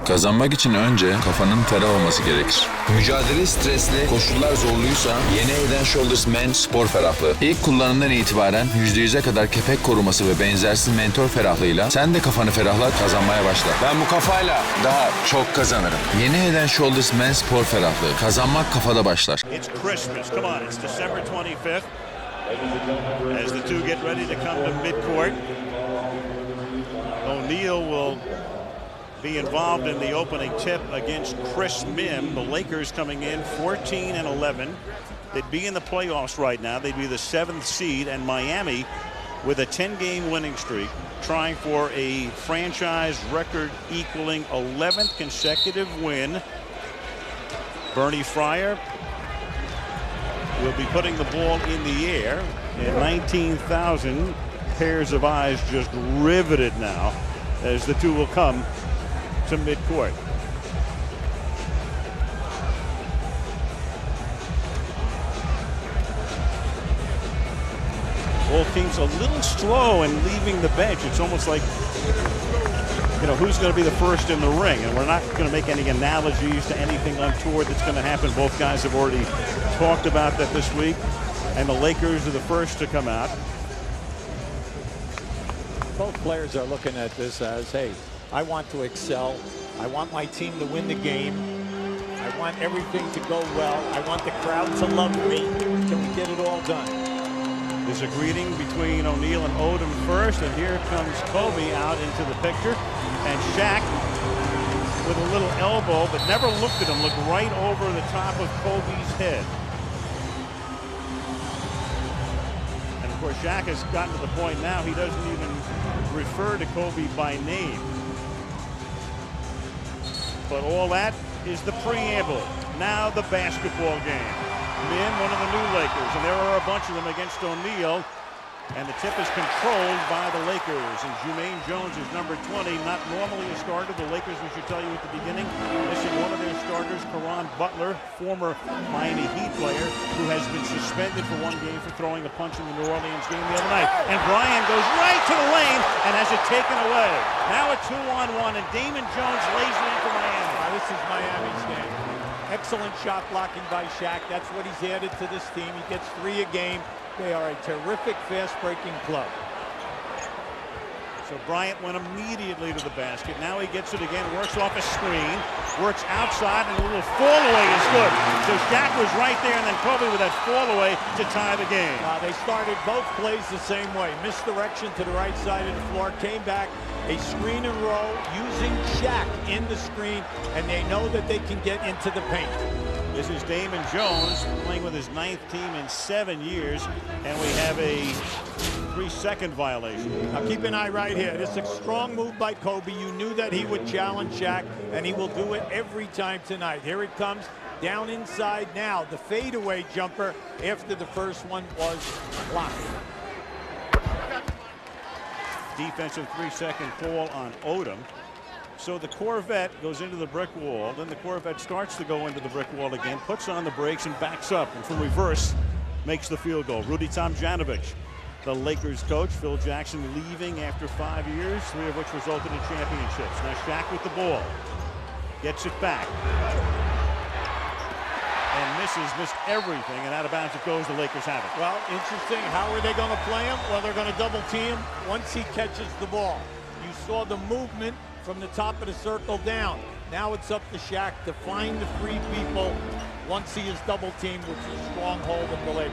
Kazanmak için önce kafanın ferah olması gerekir. Mücadele stresli, koşullar zorluysa yeni Heat'in Shoulders Men spor ferahlığı. İlk kullanımdan itibaren %100'e kadar kepek koruması ve benzersiz mentor ferahlığıyla sen de kafanı ferahlat, kazanmaya başla. Ben bu kafayla daha çok kazanırım. Yeni Heat'in Shoulders Men spor ferahlığı. Kazanmak kafada başlar. It's Christmas. Come on, it's December 25th. As the two get ready to come to midcourt, O'Neal will be involved in the opening tip against Chris Mim. The Lakers coming in 14 and 11. They'd be in the playoffs right now. They'd be the 7th seed, and Miami with a 10-game winning streak, trying for a franchise record equaling 11th consecutive win. Bernie Fryer will be putting the ball in the air, and 19,000 pairs of eyes just riveted now as the two will come to midcourt. Both teams a little slow in leaving the bench. It's almost like, you know, who's going to be the first in the ring? And we're not going to make any analogies to anything untoward that's going to happen. Both guys have already talked about that this week. And the Lakers are the first to come out. Both players are looking at this as, hey, I want to excel. I want my team to win the game. I want everything to go well. I want the crowd to love me. Can we get it all done? There's a greeting between O'Neal and Odom first, and here comes Kobe out into the picture. And Shaq with a little elbow, but never looked at him, looked right over the top of Kobe's head. And of course, Shaq has gotten to the point now he doesn't even refer to Kobe by name. But all that is the preamble. Now the basketball game. Min, one of the new Lakers, and there are a bunch of them against O'Neal. And the tip is controlled by the Lakers. And Jermaine Jones is number 20, not normally a starter. The Lakers, we should tell you at the beginning, missing one of their starters, Caron Butler, former Miami Heat player, who has been suspended for one game for throwing a punch in the New Orleans game the other night. And Bryant goes right to the lane and has it taken away. Now a 2-on-1, and Damon Jones lays it in for Miami. This is Miami's game. Excellent shot blocking by Shaq. That's what he's added to this team. He gets 3 a game. They are a terrific fast-breaking club. So Bryant went immediately to the basket. Now he gets it again, works off a screen, works outside, and a little fall-away is good. So Shaq was right there, and then Kobe with that fall-away to tie the game. They started both plays the same way. Misdirection to the right side of the floor, came back, a screen and roll, using Shaq in the screen, and they know that they can get into the paint. This is Damon Jones playing with his 9th team in 7 years, and we have a 3-second violation. Now keep an eye right here. This is a strong move by Kobe. You knew that he would challenge Shaq, and he will do it every time tonight. Here it comes, down inside now. The fadeaway jumper after the first one was blocked. Defensive 3-second call on Odom. So the Corvette goes into the brick wall, then the Corvette starts to go into the brick wall again, puts on the brakes and backs up, and from reverse makes the field goal. Rudy Tomjanovich, the Lakers coach. Phil Jackson leaving after 5 years, 3 of which resulted in championships. Now Shaq with the ball, gets it back, and missed everything, and out of bounds it goes. The Lakers have it. Well, interesting. How are they going to play him? Well, they're going to double team once he catches the ball. You saw the movement from the top of the circle down. Now it's up to Shaq to find the free people once he is double teamed, which is a stronghold of the Lakers.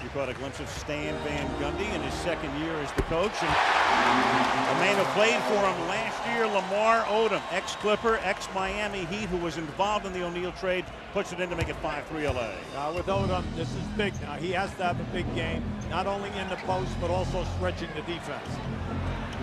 You caught a glimpse of Stan Van Gundy in his 2nd year as the coach, and a man who played for him last year, Lamar Odom, ex-Clipper, ex-Miami Heat, who was involved in the O'Neal trade, puts it in to make it 5-3 LA. With Odom, this is big now. He has to have a big game, not only in the post, but also stretching the defense.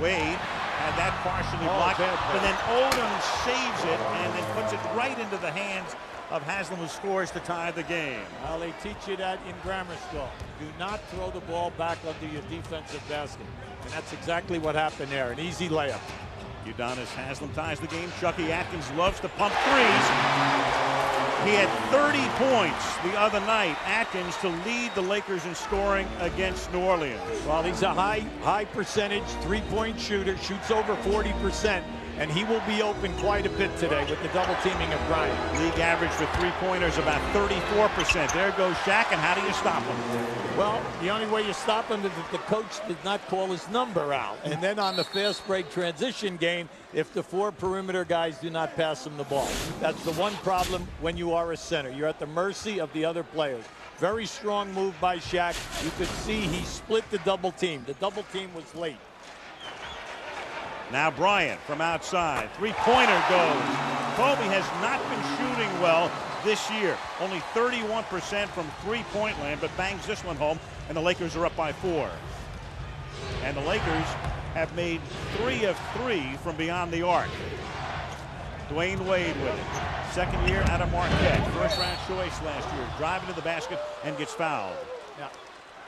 Wade had that partially blocked, but then Odom saves it and then puts it right into the hands of Haslam, who scores to tie the game. Well, they teach you that in grammar school. Do not throw the ball back under your defensive basket. And that's exactly what happened there. An easy layup. Udonis Haslam ties the game. Chucky Atkins loves to pump threes. He had 30 points the other night, Atkins, to lead the Lakers in scoring against New Orleans. Well, he's a high percentage three-point shooter, shoots over 40%. and he will be open quite a bit today with the double teaming of Bryant. League average for three-pointers about 34%. There goes Shaq, and how do you stop him? Well, the only way you stop him is if the coach did not call his number out. And then on the fast break transition game, if the 4 perimeter guys do not pass him the ball. That's the one problem when you are a center. You're at the mercy of the other players. Very strong move by Shaq. You could see he split the double team. The double team was late. Now Bryant from outside. Three-pointer goes. Kobe has not been shooting well this year. Only 31% from three-point land, but bangs this one home, and the Lakers are up by 4. And the Lakers have made 3 of 3 from beyond the arc. Dwayne Wade with it. Second year out of Marquette. First round choice last year. Driving to the basket and gets fouled. Now,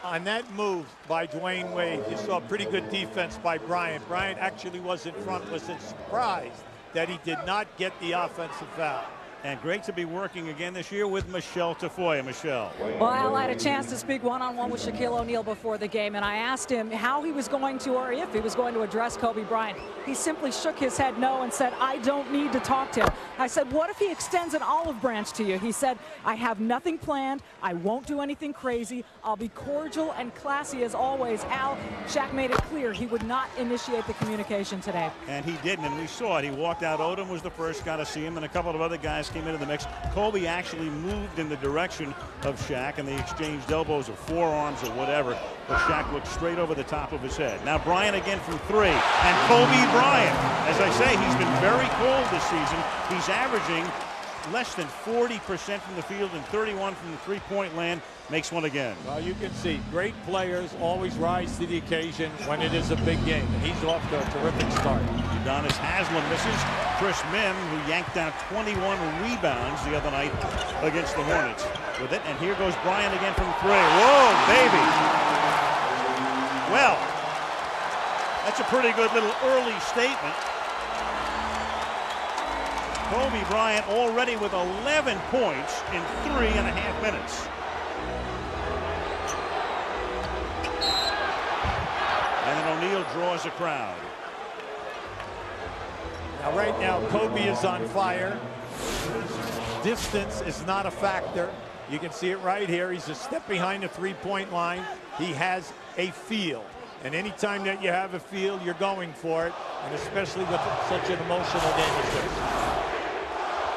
on that move by Dwayne Wade, you saw pretty good defense by Bryant. Bryant actually was in front, was surprised that he did not get the offensive foul. And great to be working again this year with Michelle Tafoya. Michelle. Well, Al, I had a chance to speak one-on-one with Shaquille O'Neal before the game, and I asked him how he was going to, or if he was going to address Kobe Bryant. He simply shook his head no and said, I don't need to talk to him. I said, what if he extends an olive branch to you? He said, I have nothing planned. I won't do anything crazy. I'll be cordial and classy as always. Al, Shaq made it clear he would not initiate the communication today. And he didn't, and we saw it. He walked out. Odom was the first guy to see him, and a couple of other guys came into the mix. Kobe actually moved in the direction of Shaq, and they exchanged elbows or forearms or whatever, but Shaq looked straight over the top of his head. Now Bryant again from 3, and Kobe Bryant, as I say, he's been very cold this season. He's averaging less than 40% from the field and 31 from the three-point land. Makes one again. Well, you can see great players always rise to the occasion when it is a big game, and he's off to a terrific start. Udonis Haslem misses. Chris Mim, who yanked down 21 rebounds the other night against the Hornets with it. And here goes Bryant again from 3. Whoa, baby. Well, that's a pretty good little early statement. Kobe Bryant already with 11 points in 3.5 minutes. And then O'Neal draws a crowd. Now, right now, Kobe is on fire. Distance is not a factor. You can see it right here. He's a step behind the three-point line. He has a feel. And anytime that you have a feel, you're going for it, and especially with such an emotional game as this.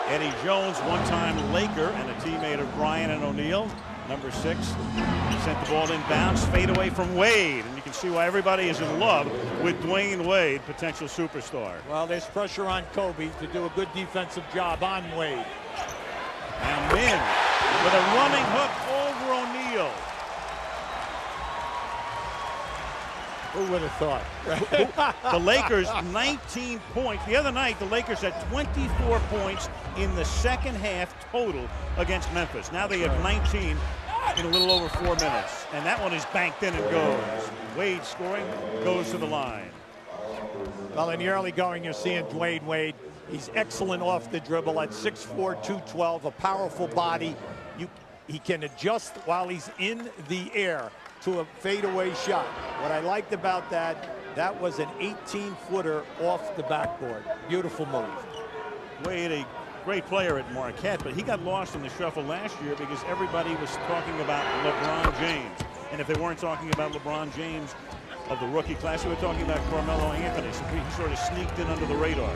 Eddie Jones, one-time Laker and a teammate of Bryant and O'Neal. Number 6 sent the ball inbounds, fade away from Wade, and you can see why everybody is in love with Dwayne Wade, potential superstar. Well, there's pressure on Kobe to do a good defensive job on Wade. Now Min with a running hook over O'Neal. Who would have thought? The Lakers 19 points. The other night, the Lakers had 24 points in the second half total against Memphis. Now they have 19 in a little over 4 minutes. And that one is banked in and goes. Wade scoring, goes to the line. Well, in the early going, you're seeing Dwayne Wade. He's excellent off the dribble at 6'4", 212, a powerful body. He can adjust while he's in the air to a fadeaway shot. What I liked about that was an 18-footer off the backboard. Beautiful move. Wade, a great player at Marquette, but he got lost in the shuffle last year because everybody was talking about LeBron James. And if they weren't talking about LeBron James of the rookie class, they were talking about Carmelo Anthony. So he sort of sneaked in under the radar.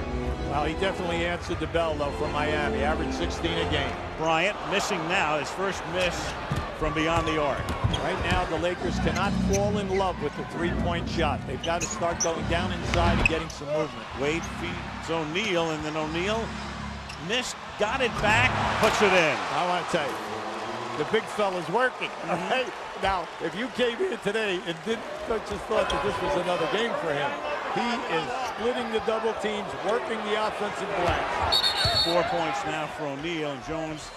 Well, he definitely answered the bell, though, from Miami. Averaged 16 a game. Bryant missing now, his first miss from beyond the arc. Right now, the Lakers cannot fall in love with the three-point shot. They've got to start going down inside and getting some movement. Wade feeds O'Neal, and then O'Neal missed, got it back, puts it in. I want to tell you, the big fella's working. Right? Now, if you came here today and just thought that this was another game for him, he is splitting the double teams, working the offensive glass. 4 points now for O'Neal, and Jones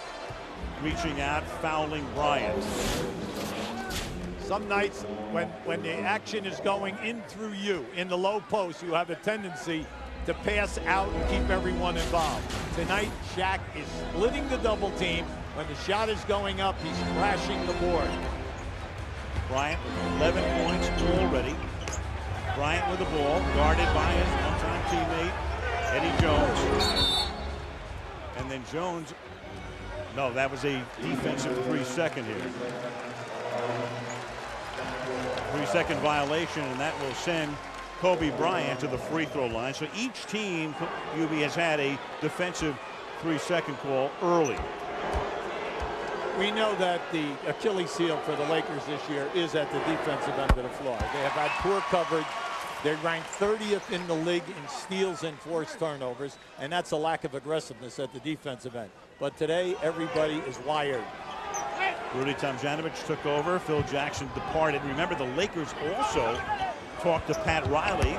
reaching out, fouling Bryant. Some nights when the action is going in through you in the low post, you have a tendency to pass out and keep everyone involved. Tonight, Shaq is splitting the double team. When the shot is going up, he's crashing the board. Bryant with 11 points already. Bryant with the ball, guarded by his one-time teammate Eddie Jones. And then Jones. No, that was a defensive 3-second here. 3-second violation, and that will send Kobe Bryant to the free throw line. So each team, UB, has had a defensive 3-second call early. We know that the Achilles heel for the Lakers this year is at the defensive end of the floor. They have had poor coverage. They ranked 30th in the league in steals and forced turnovers, and that's a lack of aggressiveness at the defensive end. But today, everybody is wired. Rudy Tomjanovich took over. Phil Jackson departed. Remember, the Lakers also talked to Pat Riley,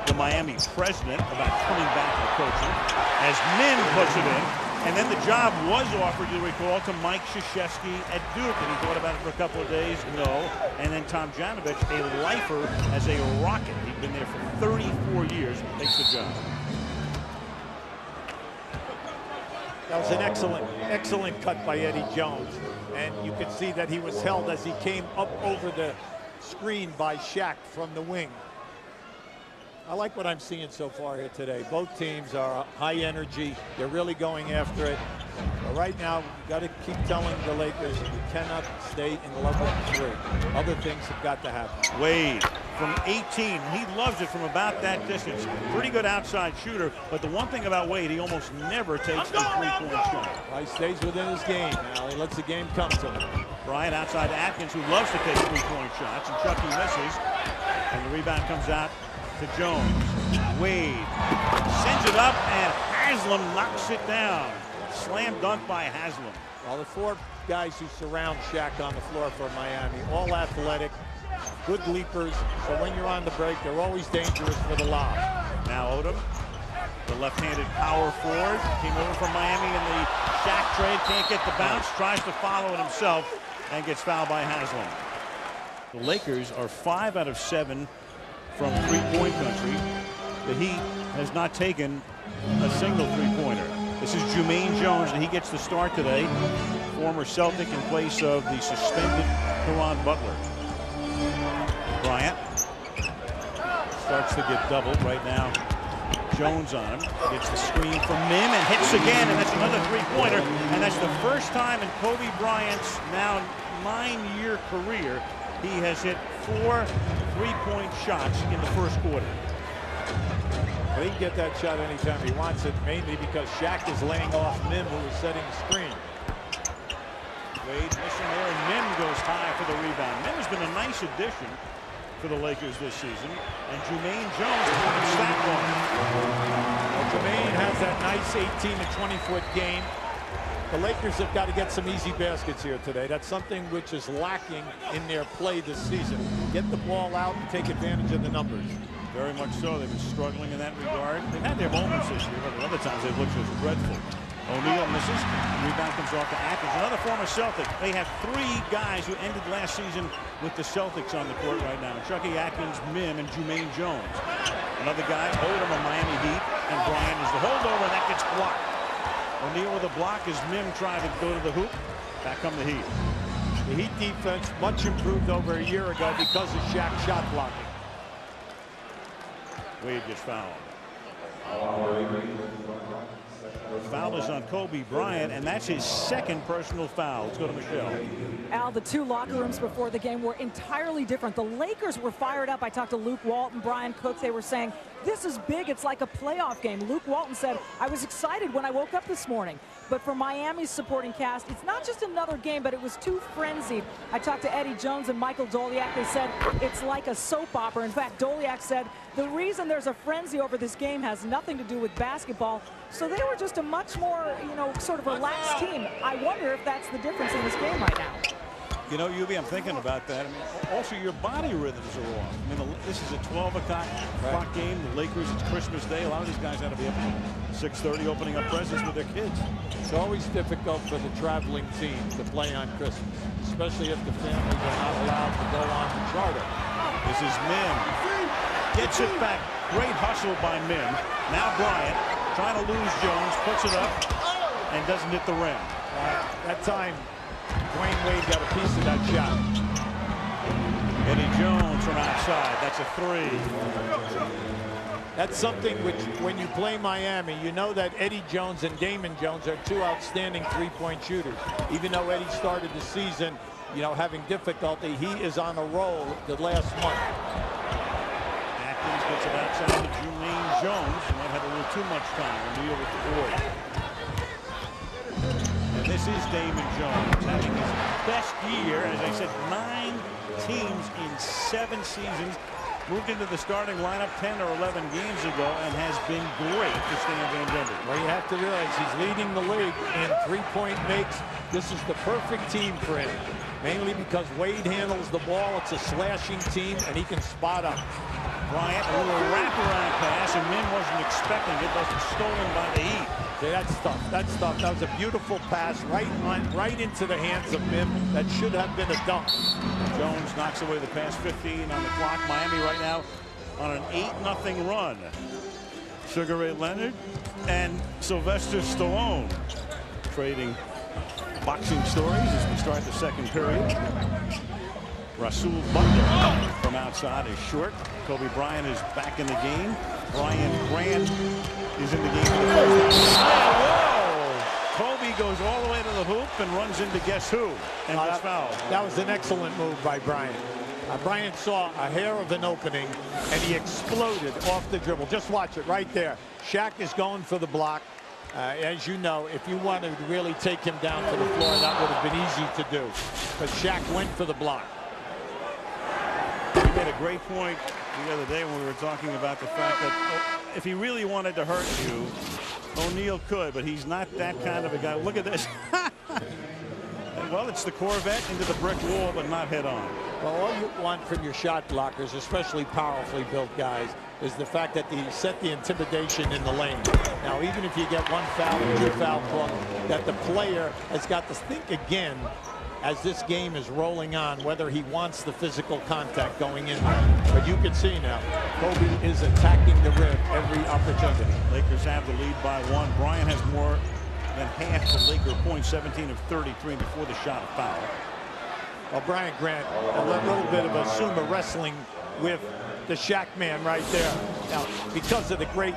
the Miami president, about coming back to coaching, as Min puts it in. And then the job was offered, you recall, to Mike Krzyzewski at Duke, and he thought about it for a couple of days. No. And then Tomjanovich, a lifer as a Rocket. He'd been there for 34 years. Takes the job. That was an excellent cut by Eddie Jones. And you could see that he was held as he came up over the screen by Shaq from the wing. I like what I'm seeing so far here today. Both teams are high energy. They're really going after it. But right now, we've got to keep telling the Lakers you cannot stay in love with three. Other things have got to happen. Wade from 18. He loves it from about that distance. Pretty good outside shooter. But the one thing about Wade, he almost never takes a three-point shot. He stays within his game now. He lets the game come to him. Bryant outside Atkins, who loves to take three-point shots. And Chucky misses. And the rebound comes out to Jones. Wade sends it up, and Haslam knocks it down. Slam dunk by Haslam. Well, the four guys who surround Shaq on the floor for Miami, all athletic, good leapers. So when you're on the break, they're always dangerous for the lob. Now Odom, the left-handed power forward, came over from Miami in the Shaq trade. Can't get the bounce. Tries to follow it himself and gets fouled by Haslam. The Lakers are 5 out of 7 from three-point country. The Heat has not taken a single three-pointer. This is Jermaine Jones, and he gets the start today. Former Celtic in place of the suspended Caron Butler. Bryant starts to get doubled right now. Jones on him. Gets the screen from Mim and hits again, and that's another three-pointer. And that's the first time in Kobe Bryant's now 9-year career he has hit 4 three-point shots in the first quarter. But he can get that shot anytime he wants it, mainly because Shaq is laying off Mim, who is setting the screen. Wade missing there, and Mim goes high for the rebound. Mim has been a nice addition for the Lakers this season, and Jermaine Jones is going to stack on him. Well, Jermaine has that nice 18 to 20-foot game. The Lakers have got to get some easy baskets here today. That's something which is lacking in their play this season. Get the ball out and take advantage of the numbers. Very much so. They've been struggling in that regard. They've had their moments this year, but at other times they've looked just dreadful. O'Neal misses. Rebound comes off to Atkins. Another former Celtic. They have 3 guys who ended last season with the Celtics on the court right now. Chucky, Atkins, Mim, and Jermaine Jones. Another guy, Odom of Miami Heat, and Bryant is the holdover, and that gets blocked. O'Neal with a block as Mim tried to go to the hoop. Back come the Heat. The Heat defense much improved over a year ago because of Shaq's shot blocking. Wade gets fouled. The foul is on Kobe Bryant, and that's his 2nd personal foul. Let's go to Michelle. Al, the 2 locker rooms before the game were entirely different. The Lakers were fired up. I talked to Luke Walton, Brian Cook. They were saying, this is big. It's like a playoff game. Luke Walton said, I was excited when I woke up this morning. But for Miami's supporting cast, it's not just another game, but it was too frenzied. I talked to Eddie Jones and Michael Doliak. They said it's like a soap opera. In fact, Doliak said the reason there's a frenzy over this game has nothing to do with basketball. So they were just a much more, sort of relaxed team. I wonder if that's the difference in this game right now. You know, UB, I'm thinking about that. I mean, also your body rhythms are off. I mean, this is a 12 o'clock game. The Lakers, it's Christmas Day. A lot of these guys had to be up at 6:30 opening up presents with their kids. It's always difficult for the traveling team to play on Christmas, especially if the families are not allowed to go on the charter. This is Mim. Gets it back. Great hustle by Mim. Now Bryant trying to lose Jones, puts it up, and doesn't hit the rim. That time, Dwayne Wade got a piece of that shot. Eddie Jones from outside. That's a 3. That's something which, when you play Miami, you know that Eddie Jones and Damon Jones are two outstanding three-point shooters. Even though Eddie started the season, you know, having difficulty, he is on a roll the last month. Atkins gets it outside to Jermaine Jones, who might have a little too much time to deal with the board. And this is Damon Jones having his best year. As I said, 9 teams in 7 seasons. Moved into the starting lineup 10 or 11 games ago and has been great to Stan Van Gundy. Well, you have to realize he's leading the league in three-point makes. This is the perfect team for him, mainly because Wade handles the ball. It's a slashing team, and he can spot up. Bryant, a little wraparound pass, and Min wasn't expecting it. Wasn't stolen by the Heat. See, that's tough. That's tough. That was a beautiful pass right into the hands of Mim. That should have been a dunk. Jones knocks away the pass. 15 on the clock. Miami right now on an 8-0 run. Sugar Ray Leonard and Sylvester Stallone trading boxing stories as we start the second period. Rasul Butler from outside is short. Kobe Bryant is back in the game. Brian Grant is in the game for the first time. Whoa! Kobe goes all the way to the hoop and runs into guess who? And gets fouled. That was an excellent move by Bryant. Bryant saw a hair of an opening, and he exploded off the dribble. Just watch it right there. Shaq is going for the block. As you know, if you wanted to really take him down to the floor, that would have been easy to do. But Shaq went for the block. He made a great point the other day when we were talking about the fact that if he really wanted to hurt you, O'Neal could, but he's not that kind of a guy. Look at this. Well, it's the Corvette into the brick wall, but not head on. Well, all you want from your shot blockers, especially powerfully built guys, is the fact that they set the intimidation in the lane. Now, even if you get one foul or 2 foul call, that the player has got to think again as this game is rolling on, whether he wants the physical contact going in there. But you can see now, Kobe is attacking the rim every opportunity. Lakers have the lead by 1. Bryant has more than half the Laker points, 17 of 33 before the shot of foul. Well, Brian Grant, a little bit of a sumo wrestling with the Shaq man right there. Now, because of the great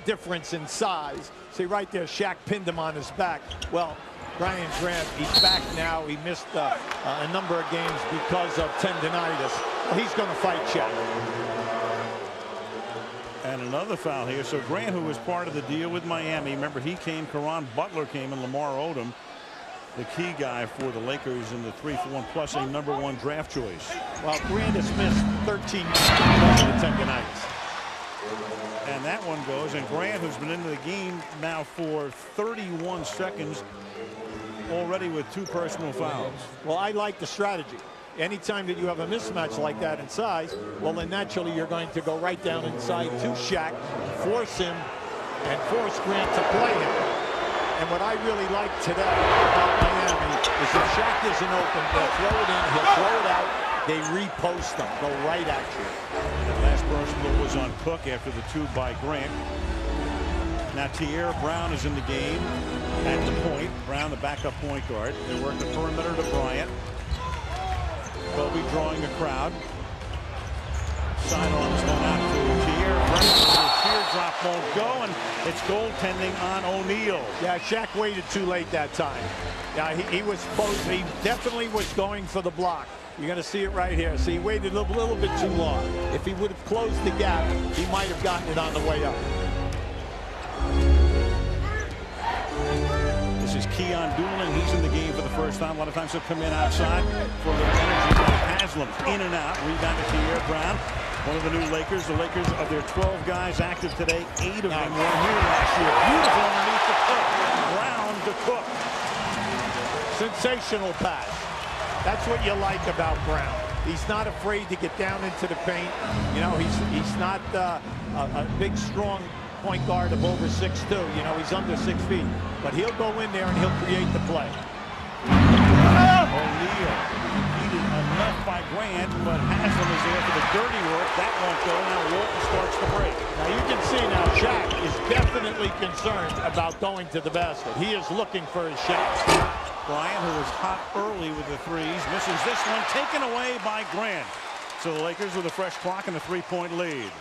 difference in size, see right there, Shaq pinned him on his back. Well, Brian Grant, he's back now. He missed a number of games because of tendonitis. Well, he's going to fight Shaq. And another foul here. So Grant, who was part of the deal with Miami, remember he came, Caron Butler came, and Lamar Odom, the key guy for the Lakers in the 3-for-1 plus a #1 draft choice. Well, Grant has missed 13 games because of the tendonitis. And that one goes, and Grant, who's been into the game now for 31 seconds, already with 2 personal fouls. Well, I like the strategy. Anytime that you have a mismatch like that in size, well, then naturally you're going to go right down inside to Shaq, force him, and force Grant to play him. And what I really like today about Miami is if Shaq isn't open, they'll throw it in, he'll throw it out, they repost them, go right at you. The last personal was on Cook after the 2 by Grant. Now Tierra Brown is in the game at the point. Brown, the backup point guard. They work the perimeter to Bryant. Kobe drawing the crowd. Sidearms going out to Tierra Brown. The teardrop won't go, and it's goaltending on O'Neal. Yeah, Shaq waited too late that time. Yeah, he was supposed, he definitely was going for the block. You're going to see it right here. See, he waited a little bit too long. If he would have closed the gap, he might have gotten it on the way up. This is Keon Doolin. He's in the game for the first time. A lot of times he'll come in outside for a little energy. Haslam in and out. Rebound to Tierra Brown. One of the new Lakers. The Lakers, of their 12 guys active today, 8 of them were here last year. Beautiful underneath the Cook. Brown to Cook. Sensational pass. That's what you like about Brown. He's not afraid to get down into the paint. You know, he's not a big, strong point guard of over 6'2". You know, he's under 6 feet. But he'll go in there and he'll create the play. O'Neal defeated enough by Grant, but Haslam is there for the dirty work. That won't go. Now Walton starts the break. Now you can see now Shaq is definitely concerned about going to the basket. He is looking for his shots. Bryant, who was hot early with the threes, misses this one, taken away by Grant. So the Lakers with a fresh clock and a 3-point lead.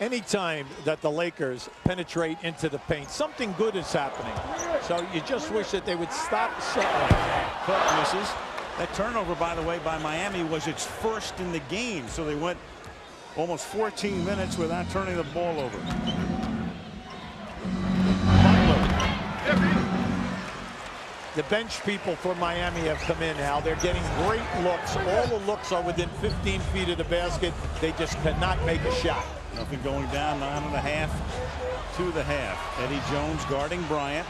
Anytime that the Lakers penetrate into the paint, something good is happening. So you just wish that they would stop settling. But misses. That turnover, by the way, by Miami was its first in the game. So they went almost 14 minutes without turning the ball over. The bench people for Miami have come in now. They're getting great looks. All the looks are within 15 feet of the basket. They just cannot make a shot. Nothing going down, 9.5 to the half. Eddie Jones guarding Bryant.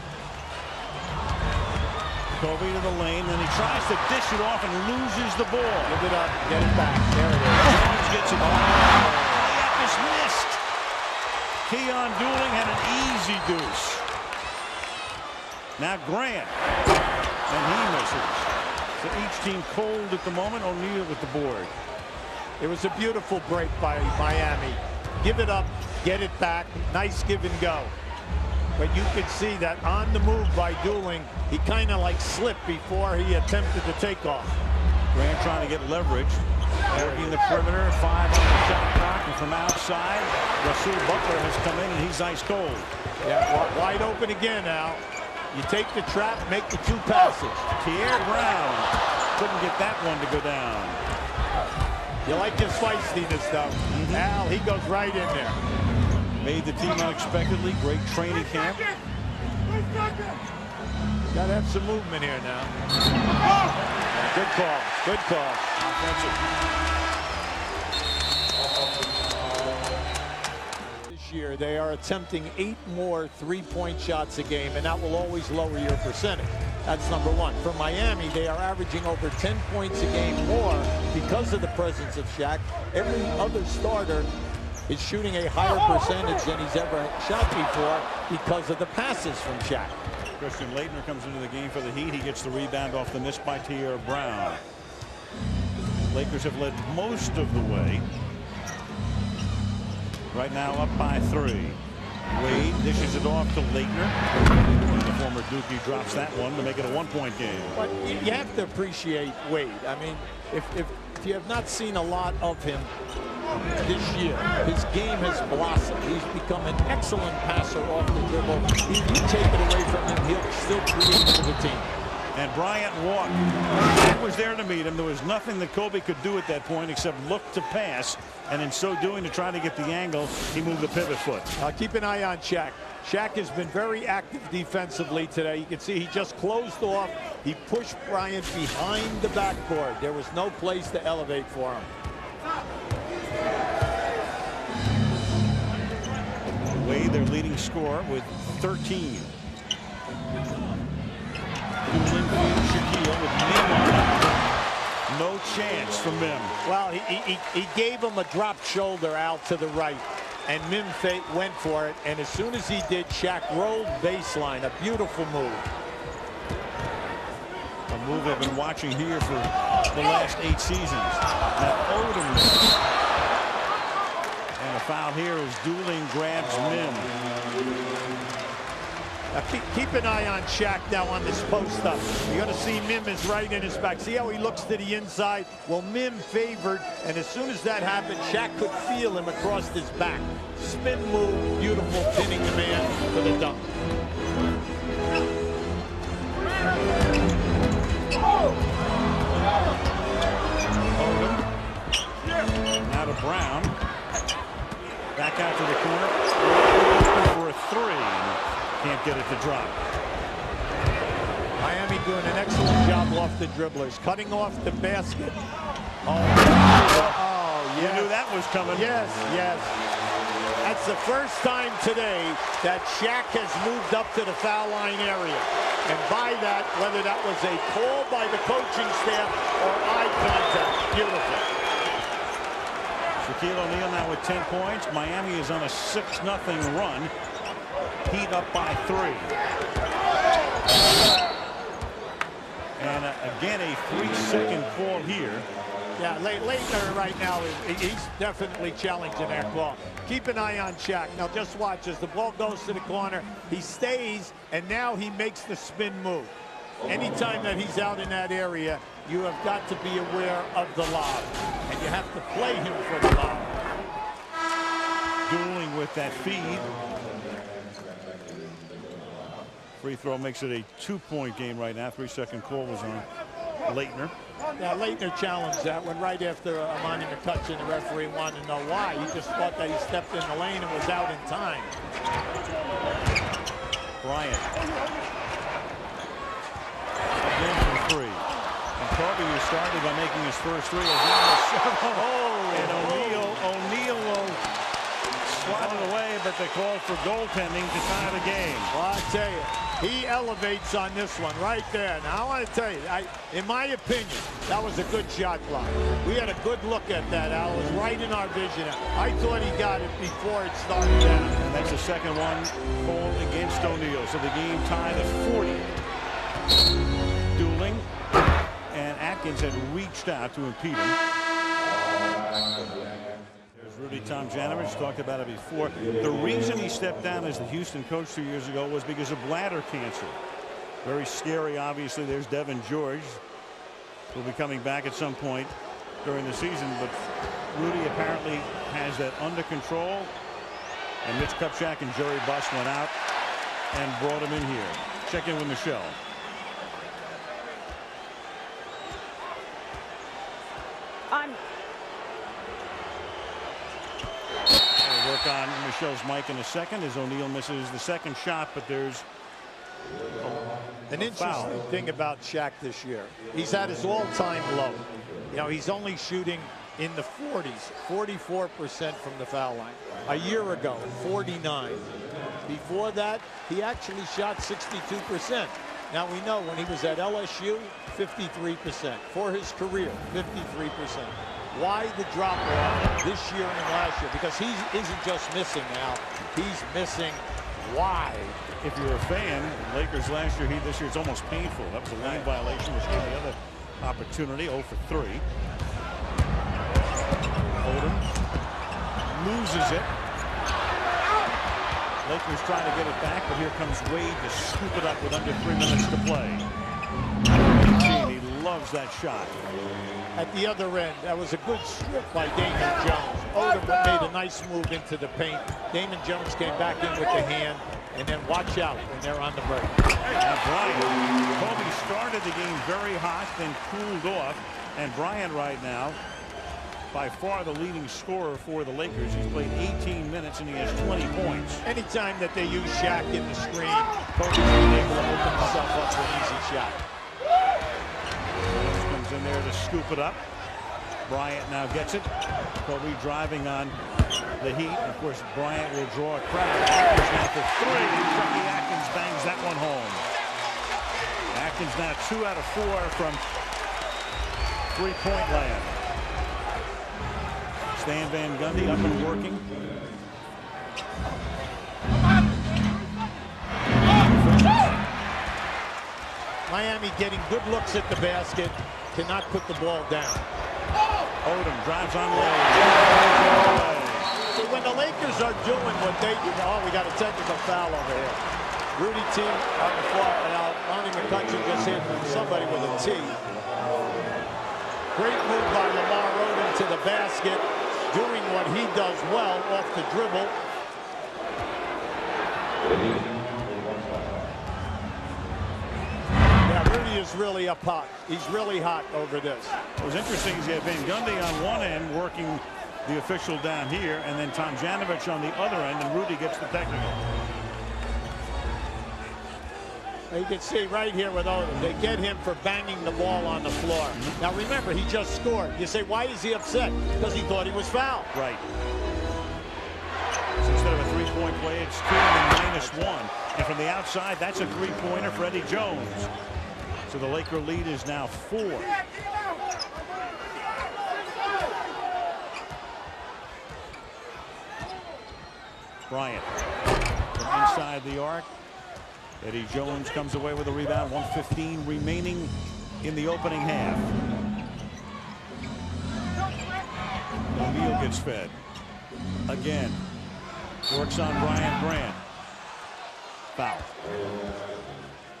Kobe to the lane, then he tries to dish it off and loses the ball. Give it up, get it back. There it is. Jones gets it back. Layup is missed. Keon Dooling had an easy deuce. Now Grant, and he misses. So each team cold at the moment. O'Neal with the board. It was a beautiful break by Miami. Give it up, get it back. Nice give and go. But you could see that on the move by Dooling, he kind of like slipped before he attempted to take off. Grant trying to get leverage. Working the perimeter, 5 on the shot clock, and from outside, Rasul Butler has come in and he's ice cold. Yeah, wide open again now. You take the trap, make the 2 passes. Pierre Brown couldn't get that one to go down. You like his feistiness, though. Al, he goes right in there. Made the team unexpectedly. Great training camp. Got to have some movement here now. Good call. Good call. Offensive. This year, they are attempting 8 more three-point shots a game, and that will always lower your percentage. That's number one. For Miami, they are averaging over 10 points a game more because of the presence of Shaq. Every other starter is shooting a higher percentage than he's ever shot before because of the passes from Shaq. Christian Laettner comes into the game for the Heat. He gets the rebound off the miss by Pierre Brown. Lakers have led most of the way. Right now up by 3. Wade dishes it off to Laettner. The former Dookie drops that one to make it a 1-point game. But you have to appreciate Wade. I mean, if you have not seen a lot of him this year, his game has blossomed. He's become an excellent passer off the dribble. If you take it away from him, he'll still create for the team. And Bryant walked. That was there to meet him. There was nothing that Kobe could do at that point except look to pass. And in so doing, to try to get the angle, he moved the pivot foot. Keep an eye on Shaq. Shaq has been very active defensively today. You can see he just closed off. He pushed Bryant behind the backboard. There was no place to elevate for him. Wade, their leading scorer, with 13. Shaquille with Mim on it. No chance for Mim. Well, he gave him a dropped shoulder out to the right, and Mim went for it. And as soon as he did, Shaq rolled baseline. A beautiful move. A move I've been watching here for the last 8 seasons. That Odom miss. And a foul here as Dooling grabs Mim. Now keep an eye on Shaq now on this post up. You're going to see Mim is right in his back. See how he looks to the inside? Well, Mim favored, and as soon as that happened, Shaq could feel him across his back. Spin move, beautiful, pinning the man for the dunk. Now to Brown. Back out to the corner. For a 3. Can't get it to drop. Miami doing an excellent job off the dribblers, cutting off the basket. Oh, You knew that was coming. Yes, yes. That's the first time today that Shaq has moved up to the foul line area. And by that, whether that was a call by the coaching staff or eye contact, beautiful. Shaquille O'Neal now with 10 points. Miami is on a 6-0 run. Heat up by 3. And again, a 3-second call here. Yeah, Laettner right now, he's definitely challenging that call. Keep an eye on Shaq. Now just watch as the ball goes to the corner. He stays, and now he makes the spin move. Anytime that he's out in that area, you have got to be aware of the lob. And you have to play him for the lob. Dooling with that feed. Free throw makes it a 2-point game right now. 3-second call was on Laettner. Yeah, Laettner challenged that one right after Amani McCutcheon, the referee, wanted to know why. He just thought that he stepped in the lane and was out in time. Bryant. Again from three. And Kobe, who started by making his first three, and O'Neal will swat it away, but they called for goaltending to tie the game. Well, I tell you, he elevates on this one right there. Now, I want to tell you, in my opinion, that was a good shot clock. We had a good look at that, Al. It was right in our vision. I thought he got it before it started down. And that's the second one called against O'Neal. So the game tied at 40. Dueling. And Atkins had reached out to impede him. Rudy Tomjanovich talked about it before. The reason he stepped down as the Houston coach 2 years ago was because of bladder cancer. Very scary, obviously. There's Devin George, who'll be coming back at some point during the season. But Rudy apparently has that under control. And Mitch Kupchak and Jerry Buss went out and brought him in here. Check in with Michelle. Work on Michelle's mic in a second as O'Neal misses the second shot, but there's an interesting thing about Shaq this year. He's at his all-time low. You know, he's only shooting in the 40s, 44% from the foul line. A year ago, 49. Before that, he actually shot 62%. Now we know when he was at LSU, 53%. For his career, 53%. Why the drop off this year and last year? Because he isn't just missing now, he's missing wide. If you're a fan, Lakers last year, this year it's almost painful. That was a lane violation, which gave the other opportunity. 0 for 3. Odom loses it. Lakers trying to get it back, but here comes Wade to scoop it up with under 3 minutes to play. He loves that shot. At the other end, that was a good strip by Damon Jones. Odom made a nice move into the paint. Damon Jones came back in with the hand, and then watch out when they're on the break. Now Bryant, Kobe started the game very hot, then cooled off, and Bryant right now, by far the leading scorer for the Lakers. He's played 18 minutes and he has 20 points. Anytime that they use Shaq in the screen, Kobe's been able to open himself up for an easy shot. Comes in there to scoop it up. Bryant now gets it. Kobe driving on the Heat. And of course, Bryant will draw a crowd. Atkins now for 3. Chucky Atkins bangs that one home. Atkins now 2 out of 4 from three-point land. Stan Van Gundy up and working. Miami getting good looks at the basket, cannot put the ball down. Odom drives on Wade. So when the Lakers are doing what they do, oh, we got a technical foul over here. Rudy T on the far out. Monty McCutcheon just hit somebody with a T. Great move by Lamar Odom to the basket, doing what he does well off the dribble. Rudy is really up hot. He's really hot over this. What was interesting is you had Van Gundy on one end working the official down here, and then Tomjanovich on the other end, and Rudy gets the technical. You can see right here with Odom, they get him for banging the ball on the floor. Now remember, he just scored. You say, why is he upset? Because he thought he was fouled. Right. So instead of a three-point play, it's 2 and -1. And from the outside, that's a three-pointer for Eddie Jones. So the Laker lead is now 4. Bryant from inside the arc. Eddie Jones comes away with a rebound. 1:15 remaining in the opening half. O'Neal gets fed. Again. Works on Brian Grant. Foul.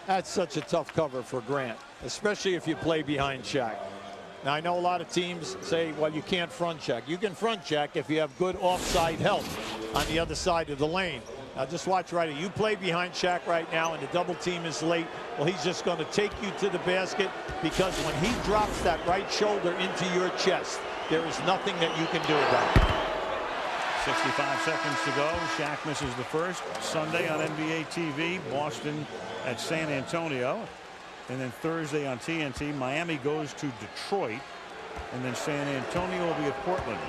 That's such a tough cover for Grant, especially if you play behind Shaq. Now, I know a lot of teams say, well, you can't front check. You can front check if you have good offside help. on the other side of the lane. Now just watch right here. You play behind Shaq right now and the double team is late. Well, he's just going to take you to the basket, because when he drops that right shoulder into your chest, there is nothing that you can do about it. 65 seconds to go. Shaq misses the first. Sunday on NBA TV, Boston at San Antonio. And then Thursday on TNT, Miami goes to Detroit. And then San Antonio will be at Portland.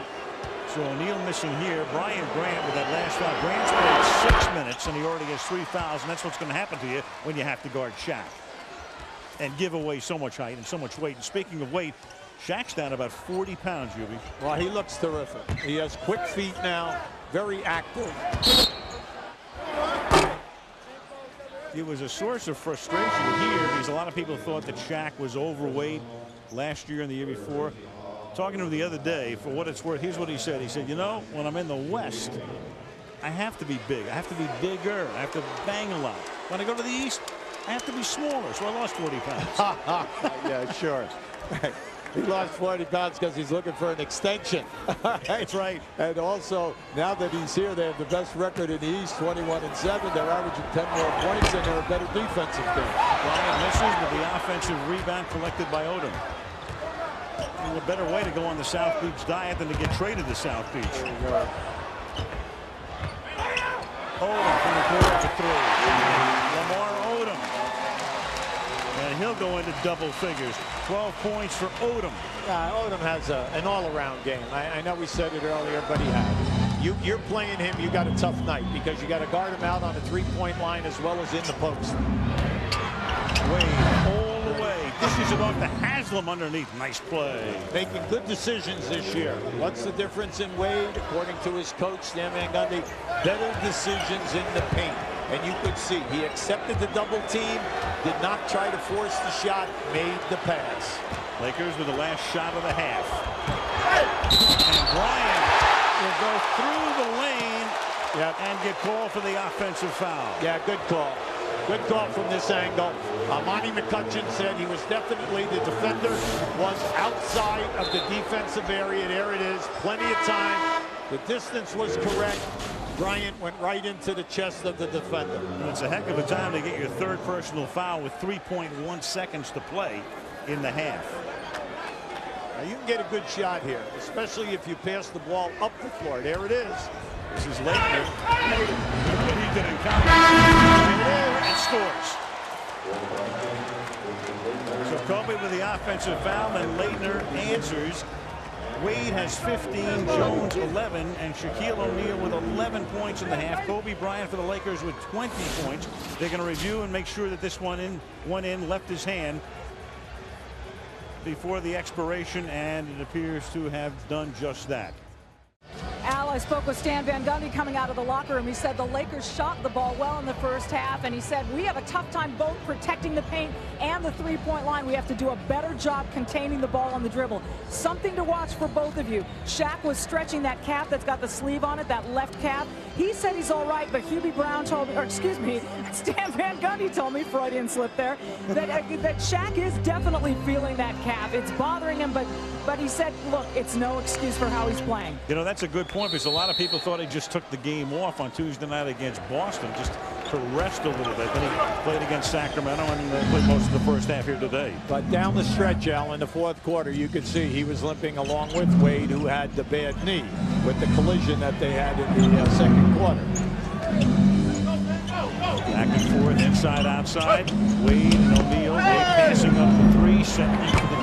So O'Neal missing here. Brian Grant with that last foul. Grant's played 6 minutes and he already has 3 fouls, and that's what's going to happen to you when you have to guard Shaq and give away so much height and so much weight. And speaking of weight, Shaq's down about 40 pounds, Yubi. Well, he looks terrific. He has quick feet now, very active. It was a source of frustration here because a lot of people thought that Shaq was overweight last year and the year before. Talking to him the other day, for what it's worth, here's what he said. He said, you know, when I'm in the West, I have to be big. I have to be bigger. I have to bang a lot. When I go to the East, I have to be smaller. So I lost 40 pounds. Yeah, sure. He lost 40 pounds because he's looking for an extension. That's right. And also, now that he's here, they have the best record in the East, 21-7. They're averaging 10 more points, and they're a better defensive team. Bryant misses with the offensive rebound collected by Odom. A better way to go on the South Beach diet than to get traded to South Beach. Odom from the corner for 3. Lamar Odom. And he'll go into double figures. 12 points for Odom. Odom has an all-around game. I know we said it earlier, but he has. You're playing him, you got a tough night because you got to guard him out on the three-point line as well as in the post. Wade all the way. Dishes it off to Haslam underneath. Nice play. Making good decisions this year. What's the difference in Wade? According to his coach, Stan Van Gundy, better decisions in the paint. And you could see he accepted the double team, did not try to force the shot, made the pass. Lakers with the last shot of the half. And Bryant will go through the lane and get called for the offensive foul. Yeah, good call. Good call from this angle. Monty McCutcheon said he was definitely, the defender was outside of the defensive area. There it is, plenty of time. The distance was correct. Bryant went right into the chest of the defender. And it's a heck of a time to get your third personal foul with 3.1 seconds to play in the half. Now you can get a good shot here, especially if you pass the ball up the floor. There it is. This is Laettner. What he did in college. And scores. So Kobe with the offensive foul, and Laettner answers. Wade has 15, Jones 11, and Shaquille O'Neal with 11 points in the half. Kobe Bryant for the Lakers with 20 points. They're going to review and make sure that this one left his hand before the expiration, and it appears to have done just that. Al, I spoke with Stan Van Gundy coming out of the locker room. He said the Lakers shot the ball well in the first half, and he said we have a tough time both protecting the paint and the three-point line. We have to do a better job containing the ball on the dribble. Something to watch for both of you. Shaq was stretching that cap that's got the sleeve on it, that left cap. He said he's all right, but Hubie Brown told me, or excuse me, Stan Van Gundy told me, Freudian slip there, that Shaq is definitely feeling that cap. It's bothering him, but he said, look, it's no excuse for how he's playing. You know, that's a good point, because a lot of people thought he just took the game off on Tuesday night against Boston just to rest a little bit. Then he played against Sacramento and played most of the first half here today. But down the stretch, Al, in the fourth quarter, you could see he was limping along with Wade, who had the bad knee with the collision that they had in the second quarter. Back and forth, inside, outside. Wade and O'Neal. Wade passing up the 3, setting for the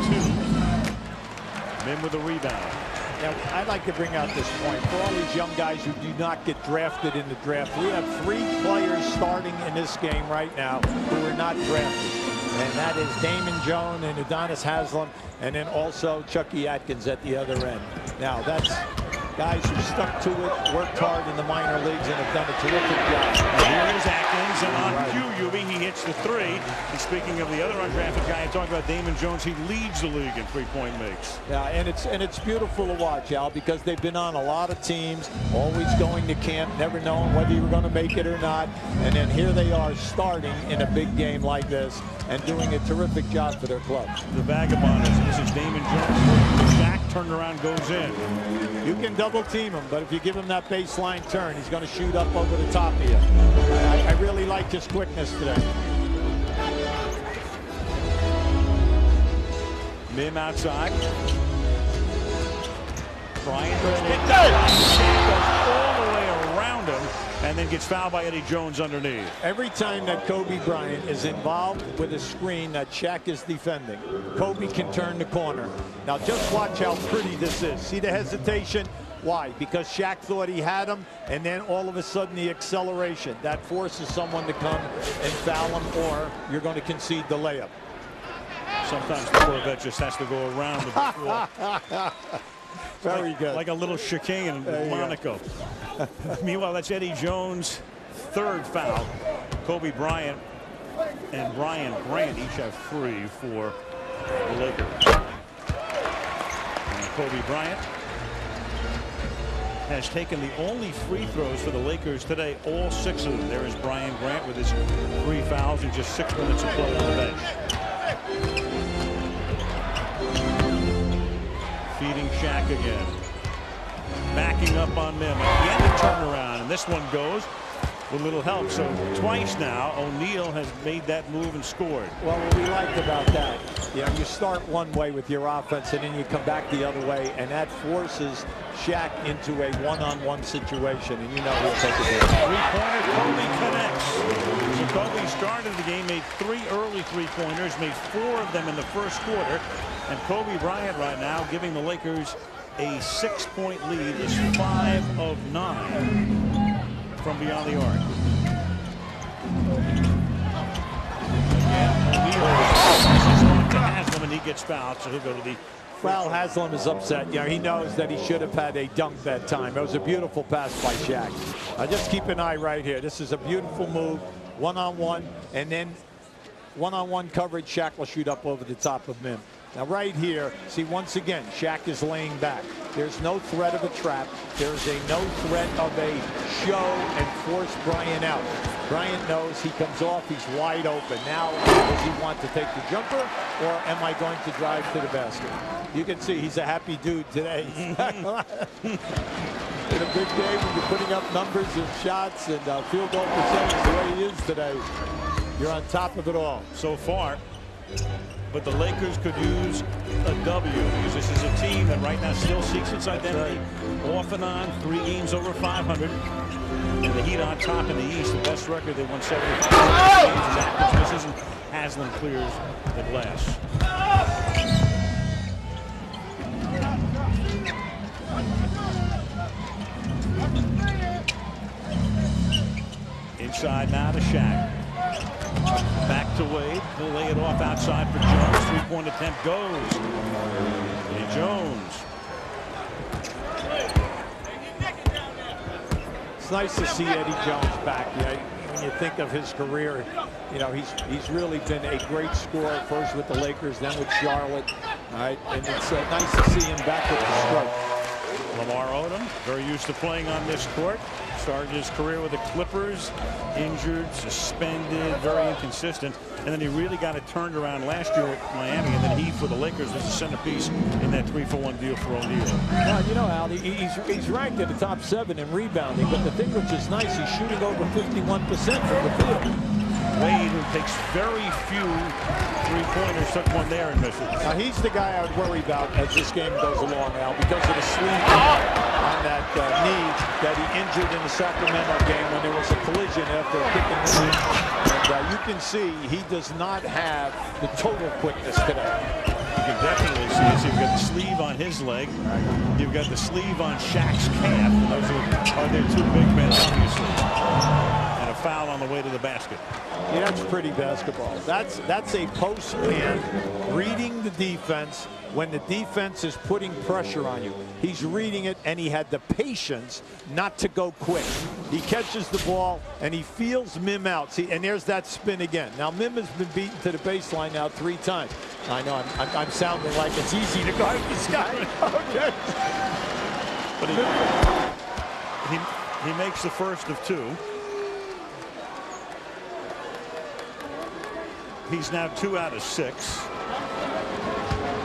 2. Min with the rebound. Now, I'd like to bring out this point. For all these young guys who do not get drafted in the draft, we have 3 players starting in this game right now who are not drafted. And that is Damon Jones and Udonis Haslem, and then also Chucky Atkins at the other end. Now, that's guys who stuck to it, worked hard in the minor leagues, and have done a terrific job. Here is Atkins, and on cue, Yubi, he hits the three. And speaking of the other undrafted guy, I talked about Damon Jones. He leads the league in three-point makes. Yeah, and it's beautiful to watch, Al, because they've been on a lot of teams, always going to camp, never knowing whether you were going to make it or not. And then here they are starting in a big game like this and doing a terrific job for their club. The Vagabonders. This is Damon Jones. Shaq turnaround goes in. You can double team him, but if you give him that baseline turn, he's going to shoot up over the top of you. I really liked his quickness today. Mim outside. Bryant goes all the way around him and then gets fouled by Eddie Jones underneath. Every time that Kobe Bryant is involved with a screen that Shaq is defending, Kobe can turn the corner. Now just watch how pretty this is. See the hesitation? Why? Because Shaq thought he had him, and then all of a sudden the acceleration. That forces someone to come and foul him, or you're going to concede the layup. Sometimes the Corvette just has to go around the ball. Very good. Like a little chicane in Monaco. Meanwhile, that's Eddie Jones' third foul. Kobe Bryant and Brian Grant each have 3 for the Lakers. And Kobe Bryant has taken the only free throws for the Lakers today, all 6 of them. There is Brian Grant with his 3 fouls in just 6 minutes of play on the bench. Feeding Shaq again. Backing up on Mim. Again the turnaround, and this one goes with a little help. So twice now, O'Neal has made that move and scored. Well, what we liked about that, you start one way with your offense, and then you come back the other way, and that forces Shaq into a one-on-one situation, and you know he'll take it there. Three-pointer, Kobe connects. So Kobe started the game, made 3 early three-pointers, made 4 of them in the first quarter. And Kobe Bryant right now giving the Lakers a 6-point lead, is 5 of 9 from beyond the arc. Haslam, and he gets fouled, so he'll go to the Well, Haslam is upset. He knows that he should have had a dunk that time. It was a beautiful pass by Shaq. Just keep an eye right here. This is a beautiful move, one-on-one, and then one-on-one coverage. Shaq will shoot up over the top of Mim. Now right here, see, once again, Shaq is laying back. There's no threat of a trap. There's no threat of a show and force Bryant out. Bryant knows he comes off, he's wide open. Now, does he want to take the jumper, or am I going to drive to the basket? You can see he's a happy dude today. In a big game, when you're putting up numbers and shots and field goal percentage the way he is today, you're on top of it all. So far. But the Lakers could use a W, because this is a team that right now still seeks its identity. Off and on, 3 games over 500. And the Heat on top in the East, the best record. They won 75 games. Atkins misses, and Haslam clears the glass. Inside now to Shaq. Back to Wade. He'll lay it off outside for Jones. 3-point attempt goes. And Jones. It's nice to see Eddie Jones back. When you think of his career, he's really been a great scorer, first with the Lakers, then with Charlotte. All right, and it's nice to see him back with the stroke. Lamar Odom, very used to playing on this court. Started his career with the Clippers, injured, suspended, very inconsistent. And then he really got it turned around last year with Miami, and then he, for the Lakers, was the centerpiece in that 3-for-1 deal for O'Neal. Well, Al, he's ranked in the top 7 in rebounding, but the thing which is nice, he's shooting over 51% from the field. Wade, who takes very few three-pointers, took one there and missed it. Now, he's the guy I would worry about as this game goes along, Al, because of the sleeve on that knee that he injured in the Sacramento game when there was a collision after a kick and miss. And you can see he does not have the total quickness today. You can definitely see it. So you've got the sleeve on his leg. You've got the sleeve on Shaq's calf. Those are their 2 big men, obviously. And a foul on the way to the basket. Yeah, that's pretty basketball. That's a post man reading the defense when the defense is putting pressure on you. He's reading it, and he had the patience not to go quick. He catches the ball, and he feels Mim out. See, and there's that spin again. Now, Mim has been beaten to the baseline now 3 times. I know I'm sounding like it's easy to guard this guy. Okay. But he makes the first of 2. He's now 2 out of 6.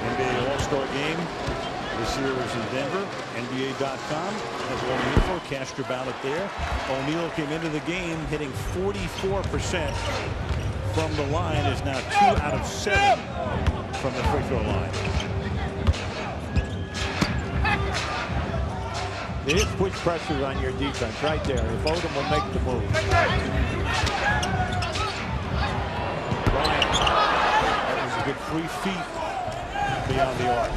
NBA All-Star game this year is in Denver. NBA.com has all the info. Cast your ballot there. O'Neal came into the game hitting 44% from the line. Is now 2 out of 7 from the free throw line. It is push pressure on your defense right there. If Odom will make the move. Bryant. That was a good 3 feet beyond the arc.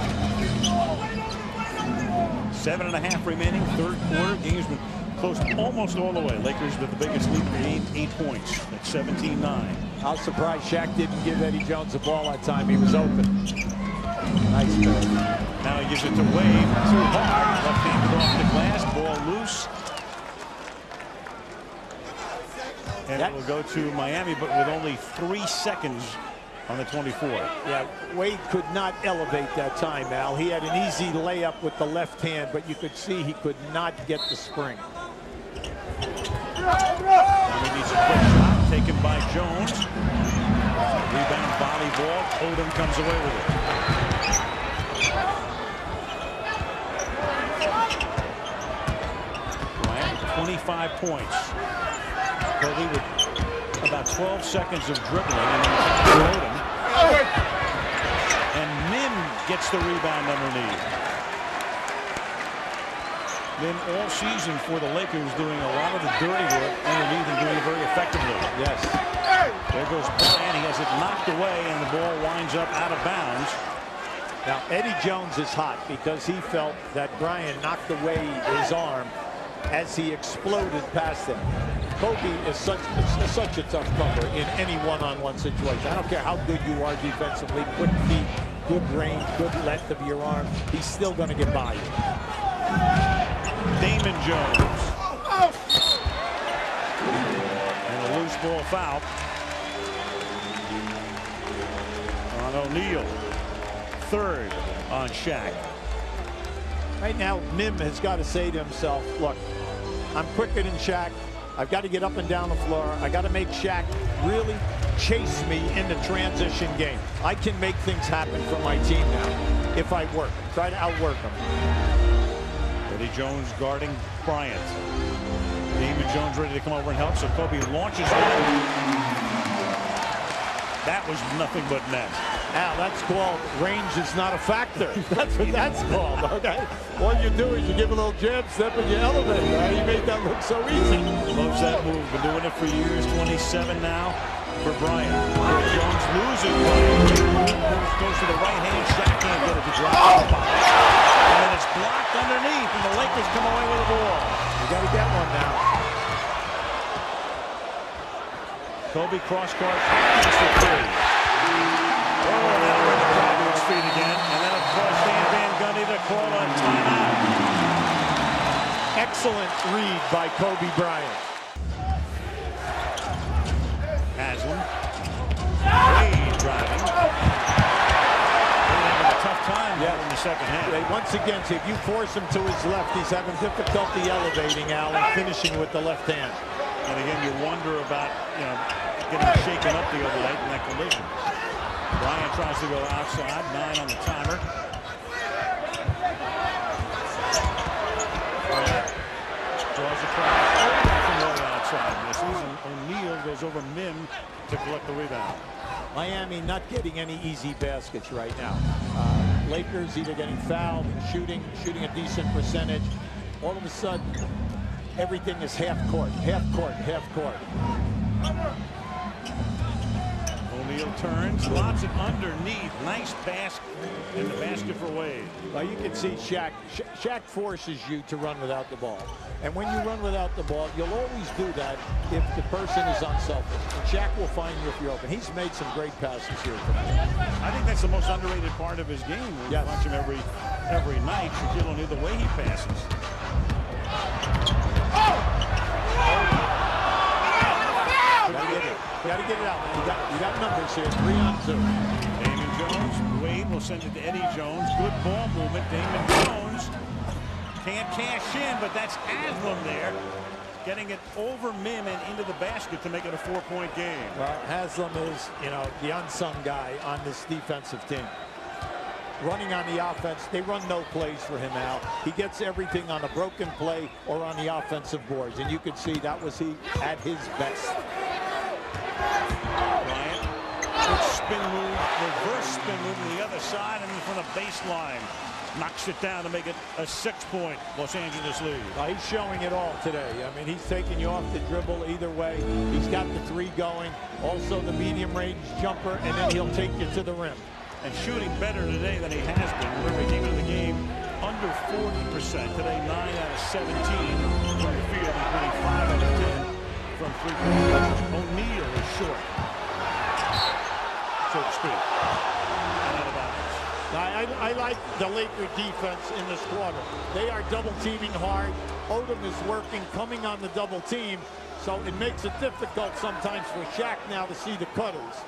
7.5 remaining, 3rd quarter. Game's been close almost all the way. Lakers with the biggest lead in the game, 8 points at 17-9. I was surprised Shaq didn't give Eddie Jones the ball that time. He was open. Nice pass. Now he gives it to Wade. Too hard. Left-handed off the glass. Ball loose. And it will go to Miami, but with only 3 seconds on the 24. Yeah, Wade could not elevate that time, Al. He had an easy layup with the left hand, but you could see he could not get the spring. He needs a quick shot taken by Jones. Rebound volleyball. Odom comes away with it. Bryant, 25 points. Kobe with about 12 seconds of dribbling, and then Odom. And Mim gets the rebound underneath. Mim all season for the Lakers doing a lot of the dirty work underneath and doing it very effectively. Yes. There goes Bryant. He has it knocked away, and the ball winds up out of bounds. Now, Eddie Jones is hot because he felt that Bryant knocked away his arm as he exploded past him. Kobe is such a tough cover in any one-on-one situation. I don't care how good you are defensively, quick feet, good range, good length of your arm. He's still going to get by you. Damon Jones. And a loose ball foul on O'Neal. 3rd on Shaq. Right now, Mim has got to say to himself, look, I'm quicker than Shaq. I've got to get up and down the floor. I got to make Shaq really chase me in the transition game. I can make things happen for my team now if I work. Try to outwork them. Eddie Jones guarding Bryant. Damon Jones ready to come over and help, so Kobe launches one. That was nothing but net. Al, that's called range is not a factor. That's what that's called, okay? All you do is you give a little jab step and you elevate, right? You make that look so easy. Loves that move. Been doing it for years. 27 now for Bryant. Jones loses Bryant. Goes to the right hand. Shaq can't get it to drop. And then it's blocked underneath, and the Lakers come away with the ball. You got to get one now. Kobe cross-court. That's the 3. Oh, now we're in the crowd to his feet again. And then, of course, Dan Van Gundy to call a timeout. Excellent read by Kobe Bryant. Haslam. Wade driving. They're having a tough time in the second half. Once again, see, if you force him to his left, he's having difficulty elevating, Al, and finishing with the left hand. And again, you wonder about, getting shaken up the other night in that collision. Bryant tries to go outside. 9 on the timer. Draws a crowd. From the outside. Misses, and O'Neal goes over Mim to collect the rebound. Miami not getting any easy baskets right now. Lakers either getting fouled, shooting a decent percentage. All of a sudden, everything is half court. O'Neal turns, lobs it underneath. Nice pass in the basket for Wade. Well, you can see Shaq. Shaq forces you to run without the ball. And when you run without the ball, you'll always do that if the person is unselfish. And Shaq will find you if you're open. He's made some great passes here tonight. I think that's the most underrated part of his game. We watch him every night. Shaquille O'Neal, the way he passes. You got to get it out. You got numbers here. 3-on-2. Damon Jones. Wade will send it to Eddie Jones. Good ball movement. Damon Jones can't cash in, but that's Haslam there, getting it over Mim and into the basket to make it a 4-point game. Well, Haslam is, the unsung guy on this defensive team. Running on the offense, they run no plays for him now. He gets everything on a broken play or on the offensive boards, and you could see that was he at his best. Bryant, good spin move, reverse spin move to the other side, and from the baseline, knocks it down to make it a 6-point Los Angeles lead. He's showing it all today. I mean, he's taking you off the dribble either way. He's got the 3 going, also the medium range jumper, and then he'll take you to the rim. And shooting better today than he has been. Remember, he came into the game under 40%. Today, 9 out of 17 from the field, including 5 out of 10 from three-point. O'Neal is short, so to speak. And out of bounds. I like the Laker defense in this quarter. They are double teaming hard. Odom is working, coming on the double team, so it makes it difficult sometimes for Shaq now to see the cutters.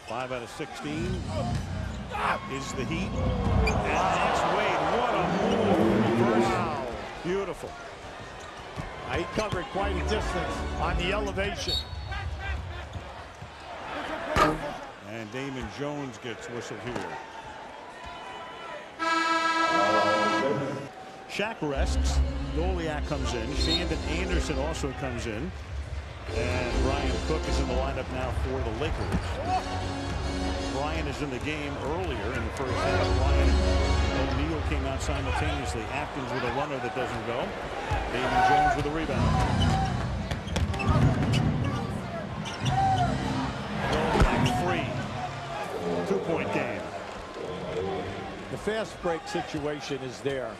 Five out of 16 is the Heat. And that's Wade. What a move. Reverse. Wow. Beautiful. He covered quite a distance on the elevation. And Damon Jones gets whistled here. Shaq rests. Goliak comes in. Shandon Anderson also comes in. And Brian Cook is in the lineup now for the Lakers. Brian is in the game earlier in the first half. Brian and O'Neal came out simultaneously. Atkins with a runner that doesn't go. Damon Jones with a rebound. Goliak free. 2-point game. The fast break situation is there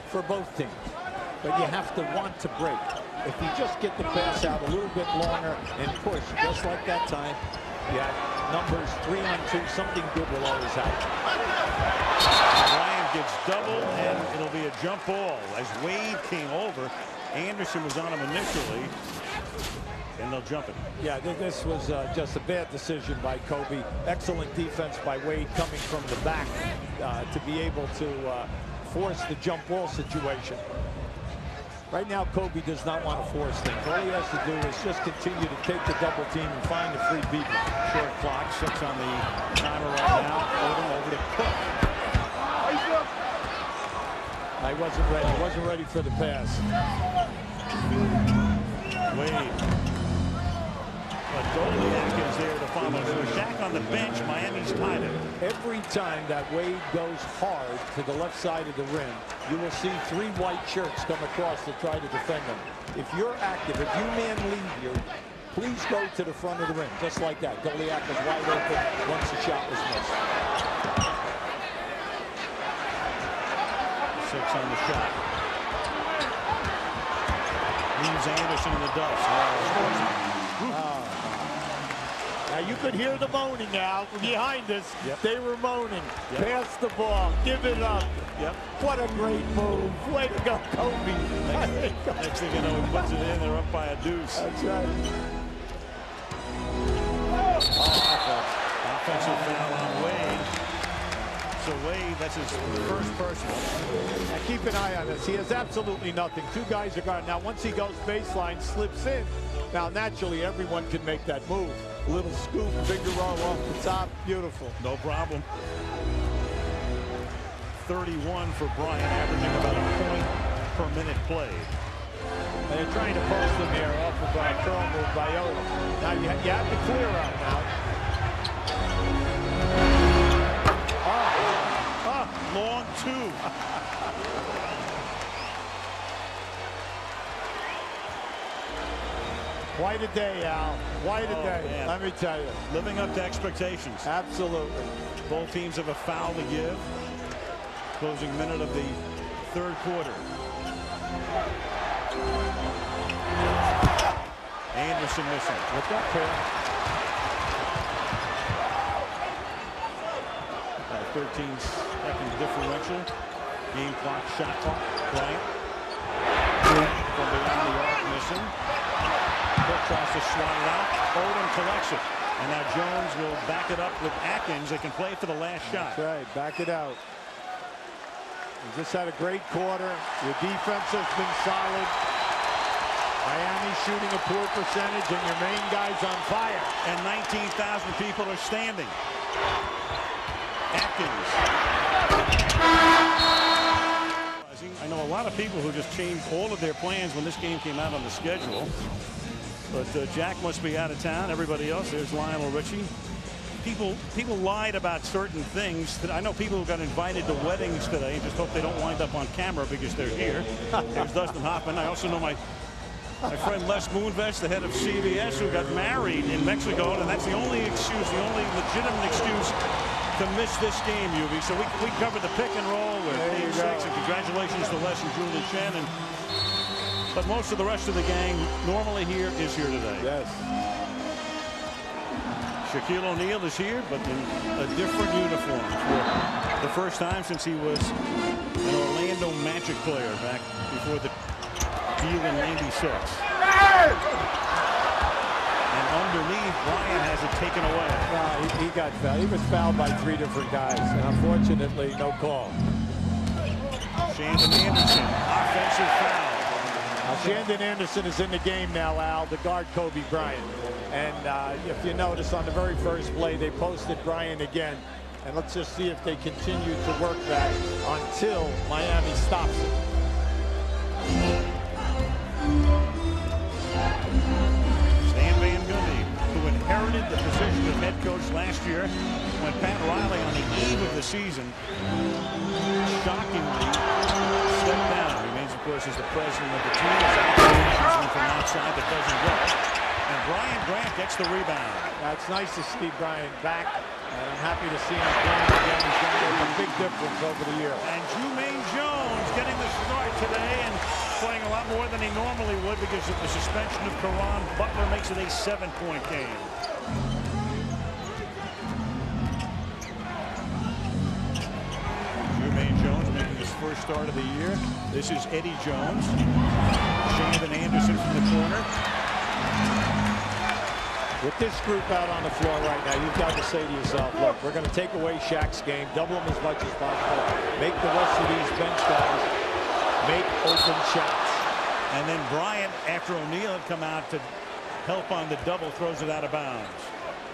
for both teams, but you have to want to break. If you just get the pass out a little bit longer and push, just like that time, yeah, numbers 3-on-2, something good will always happen. Ryan gets double, and it'll be a jump ball. As Wade came over, Anderson was on him initially, and they'll jump it. Yeah, this was just a bad decision by Kobe. Excellent defense by Wade coming from the back to be able to force the jump ball situation. Right now, Kobe does not want to force things. All he has to do is just continue to take the double team and find the free people. Short clock, 6 on the timer right now. Odom over to Cook. I wasn't ready for the pass. Wade. But Goliak is there to follow. So Shaq on the bench, Miami's tied it. Every time that Wade goes hard to the left side of the rim, you will see 3 white shirts come across to try to defend him. If you're active, if you man lead you, please go to the front of the rim, just like that. Goliak was wide open once the shot was missed. 6 on the shot. Leaves Anderson in the dust. Now you could hear the moaning out behind us. Yep. They were moaning. Yep. Pass the ball. Give it up. Yep. What a great move. Way to go, Kobe. Next thing you know, he puts it in. They're up by a deuce. That's right. Offensive foul on Wade. So Wade, that's his first personal. Now keep an eye on this. He has absolutely nothing. 2 guys are gone. Now once he goes baseline, slips in. Now naturally everyone can make that move. A little scoop, finger roll off the top. Beautiful. No problem. 31 for Bryant, averaging about a point per minute played. And they're trying to post him here off of a curl move by Odom. Now you have to clear out now. Long 2. Quite a day, Al. Quite a day, man. let me tell you. Living up to expectations. Absolutely. Both teams have a foul to give. Closing minute of the third quarter. Anderson missing. Look up here. 13-second differential. Game clock, shot clock. Bryant. From beyond the arc, missing. Cook tries to slide it out. Odom collects it. And now Jones will back it up with Atkins. They can play for the last shot. That's right. Back it out. You just had a great quarter. Your defense has been solid. Miami shooting a poor percentage, and your main guy's on fire. And 19,000 people are standing. Atkins. I know a lot of people who just changed all of their plans when this game came out on the schedule. But Jack must be out of town. Everybody else, there's Lionel Richie. People lied about certain things. I know people who got invited to weddings today and just hope they don't wind up on camera because they're here. There's Dustin Hoffman. I also know my friend Les Moonves, the head of CBS, who got married in Mexico, and that's the only excuse, the only legitimate excuse to miss this game, UV. So we covered the pick and roll with Game 6, and congratulations to Les and Julie Chen. But most of the rest of the gang normally here is here today. Yes. Shaquille O'Neal is here, but in a different uniform for the first time since he was an Orlando Magic player back before the deal in '96. And underneath, Bryant has it taken away. He got fouled. He was fouled by 3 different guys, and unfortunately, no call. Shandon Anderson, offensive foul. Now, Shandon Anderson is in the game now, Al, to guard Kobe Bryant. And if you notice, on the very first play, they posted Bryant again. And let's just see if they continue to work that until Miami stops it. Stan Van Gundy, who inherited the position of head coach last year when Pat Riley, on the eve of the season, shockingly stepped down. He remains, of course, as the president of the team. From outside that doesn't go. And Brian Grant gets the rebound. It's nice to see Brian back, and I'm happy to see him playing again. He's going to make a big difference over the year. And Jermaine Jones getting the start today and playing a lot more than he normally would because of the suspension of Caron Butler makes it a 7-point game. Jermaine Jones making his first start of the year. This is Eddie Jones. Shandon Anderson from the corner. With this group out on the floor right now, you've got to say to yourself, look, we're going to take away Shaq's game, double him as much as possible, make the rest of these bench guys make open shots. And then Bryant, after O'Neal had come out to help on the double, throws it out of bounds.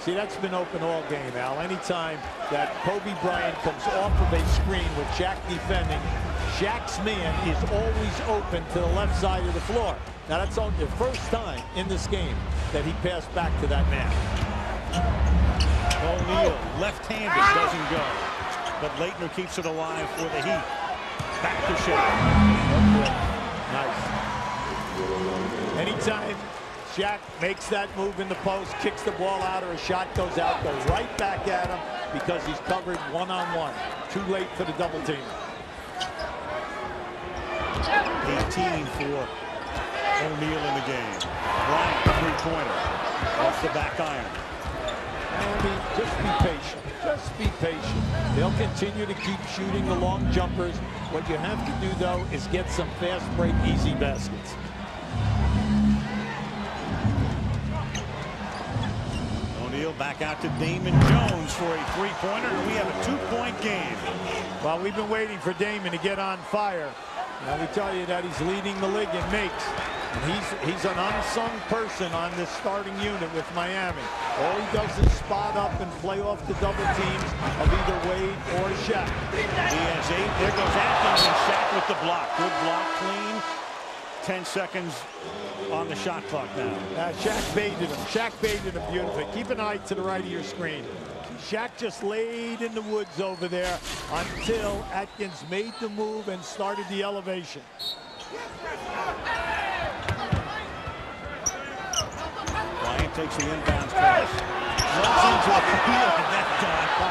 See, that's been open all game, Al. Anytime that Kobe Bryant comes off of a screen with Shaq defending, Shaq's man is always open to the left side of the floor. Now, that's only the first time in this game that he passed back to that man. O'Neal, left-handed, doesn't go. But Leitner keeps it alive for the Heat. Back to Shaq. Nice. Anytime Shaq makes that move in the post, kicks the ball out, or a shot goes out, go right back at him because he's covered one-on-one. Too late for the double team. 18 for O'Neal in the game. Bryant, three-pointer. Off the back iron. Andy, just be patient. Just be patient. They'll continue to keep shooting the long jumpers. What you have to do, though, is get some fast break, easy baskets. O'Neal back out to Damon Jones for a three-pointer, and we have a 2-point game. Well, we've been waiting for Damon to get on fire. Now we tell you that he's leading the league in makes. And he's an unsung person on this starting unit with Miami. All he does is spot up and play off the double teams of either Wade or Shaq. He has 8. There goes Atkins and Shaq with the block. Good block, clean. 10 seconds on the shot clock now. Shaq baited him. Shaq baited him beautifully. Keep an eye to the right of your screen. Shaq just laid in the woods over there until Atkins made the move and started the elevation. takes the inbounds pass. Runs into a field and that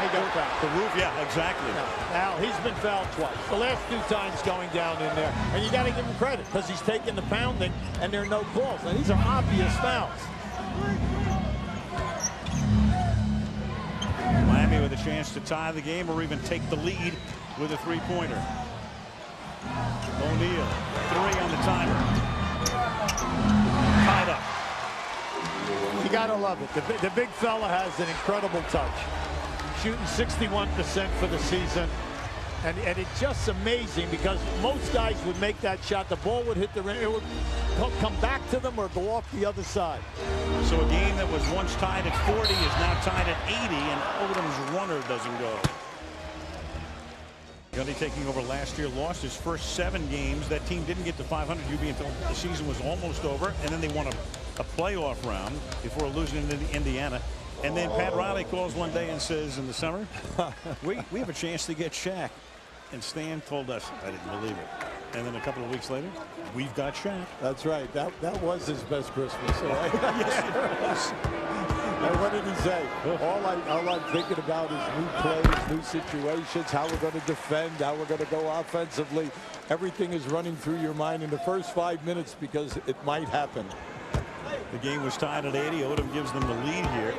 He got fouled. the roof, yeah, exactly. Now, he's been fouled twice. The last 2 times going down in there. And you got to give him credit because he's taking the pounding and there are no calls. Now, these are obvious fouls. Miami with a chance to tie the game or even take the lead with a three-pointer. O'Neal, 3 on the timer. Tied up. You got to love it. The big fella has an incredible touch. Shooting 61% for the season. And it's just amazing because most guys would make that shot. The ball would hit the rim. It would come back to them or go off the other side. So a game that was once tied at 40 is now tied at 80, and Odom's runner doesn't go. Gundy taking over last year, lost his first 7 games. That team didn't get to 500 UB until the season was almost over, and then they won a playoff round before losing to Indiana. And then Pat Riley calls one day and says, in the summer, we have a chance to get Shaq. And Stan told us, I didn't believe it. And then a couple of weeks later, we've got Shaq. That's right. That was his best Christmas. Right? Yes, it was. And what did he say? All I'm thinking about is new plays, new situations, how we're going to defend, how we're going to go offensively. Everything is running through your mind in the first 5 minutes because it might happen. The game was tied at 80. Odom gives them the lead here.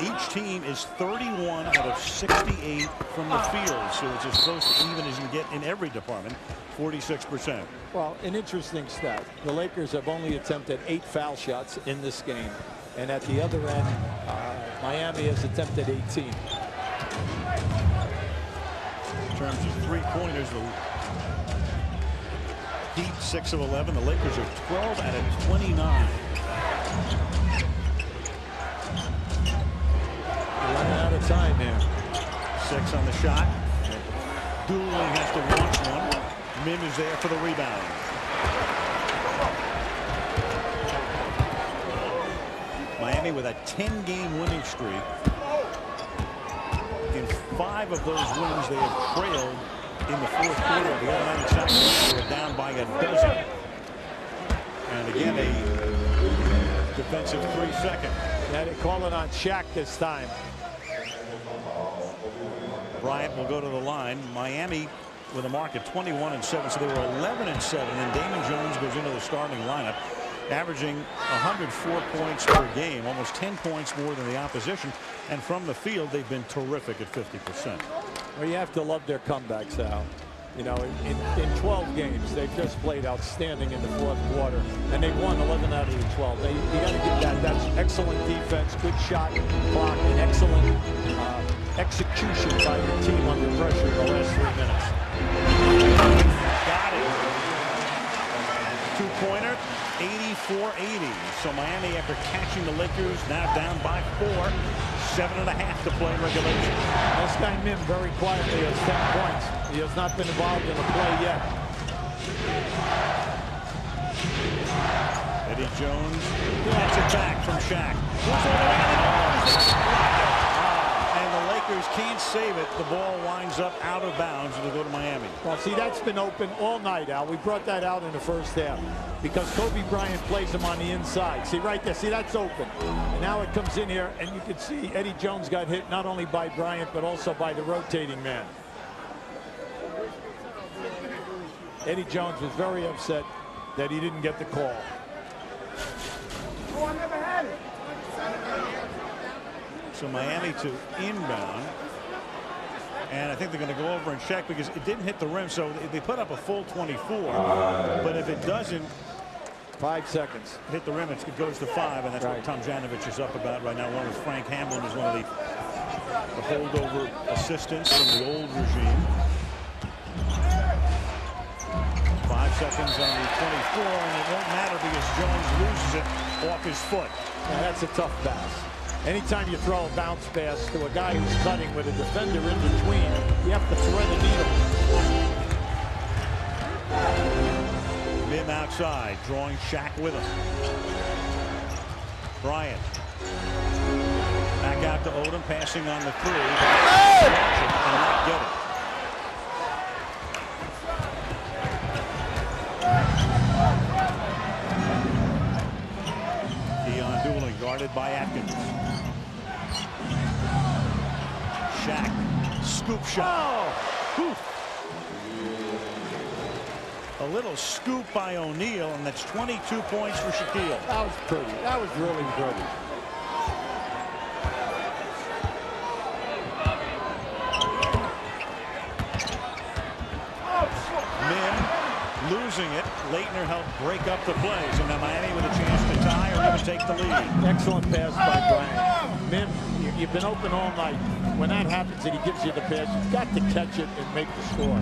Each team is 31 out of 68 from the field, so it's as close to even as you can get in every department, 46%. Well, an interesting stat. The Lakers have only attempted 8 foul shots in this game. And at the other end, Miami has attempted 18. In terms of three-pointers, the Heat 6 of 11. The Lakers are 12 out of 29. Running out of time here. 6 on the shot. Dooling has to launch one. Mim is there for the rebound. Miami with a 10-game winning streak. In 5 of those wins, they have trailed in the fourth quarter. The other night in Sacramento, they were down by a dozen. And again, a defensive 3-second. Yeah, they call it on Shaq this time. Bryant will go to the line. Miami with a mark at 21-7, so they were 11-7. And Damon Jones goes into the starting lineup, averaging 104 points per game, almost 10 points more than the opposition. And from the field, they've been terrific at 50%. Well, you have to love their comebacks, Al. You know, in 12 games, they've just played outstanding in the fourth quarter, and they won 11 out of the 12. You got to give that. That's excellent defense, good shot clock, and excellent execution by your team under pressure in the last 3 minutes. Got it. Two-pointer, 84-80. So Miami, after catching the Lakers, now down by 4. 7.5 to play in regulation. This guy Mim very quietly has 10 points. He has not been involved in a play yet. Eddie Jones gets it back from Shaq. And the Lakers can't save it. The ball winds up out of bounds and it'll go to Miami. Well, see, that's been open all night, Al. We brought that out in the first half because Kobe Bryant plays him on the inside. See right there. See, that's open. And now it comes in here, and you can see Eddie Jones got hit not only by Bryant, but also by the rotating man. Eddie Jones was very upset that he didn't get the call. So Miami to inbound. And I think they're going to go over and check because it didn't hit the rim. So they put up a full 24. But if it doesn't 5 seconds. hit the rim, it goes to 5. And that's right. what Tom Janovich is up about right now. One with Frank Hamlin is one of the holdover assistants from the old regime. 5 seconds on the 24, and it won't matter because Jones loses it off his foot. Now, that's a tough pass. Anytime you throw a bounce pass to a guy who's cutting with a defender in between, you have to thread the needle. Mim outside, drawing Shaq with him. Bryant. Back out to Odom, passing on the 3. And not get it. guarded by Atkins. Shaq, scoop shot. Oh! A little scoop by O'Neal, and that's 22 points for Shaquille. That was pretty. That was really pretty. Min losing it. Leitner helped break up the plays, and now Miami with a chance to tie or even take the lead. Excellent pass by Bryant. Min, you've been open all night. When that happens and he gives you the pass, you've got to catch it and make the score.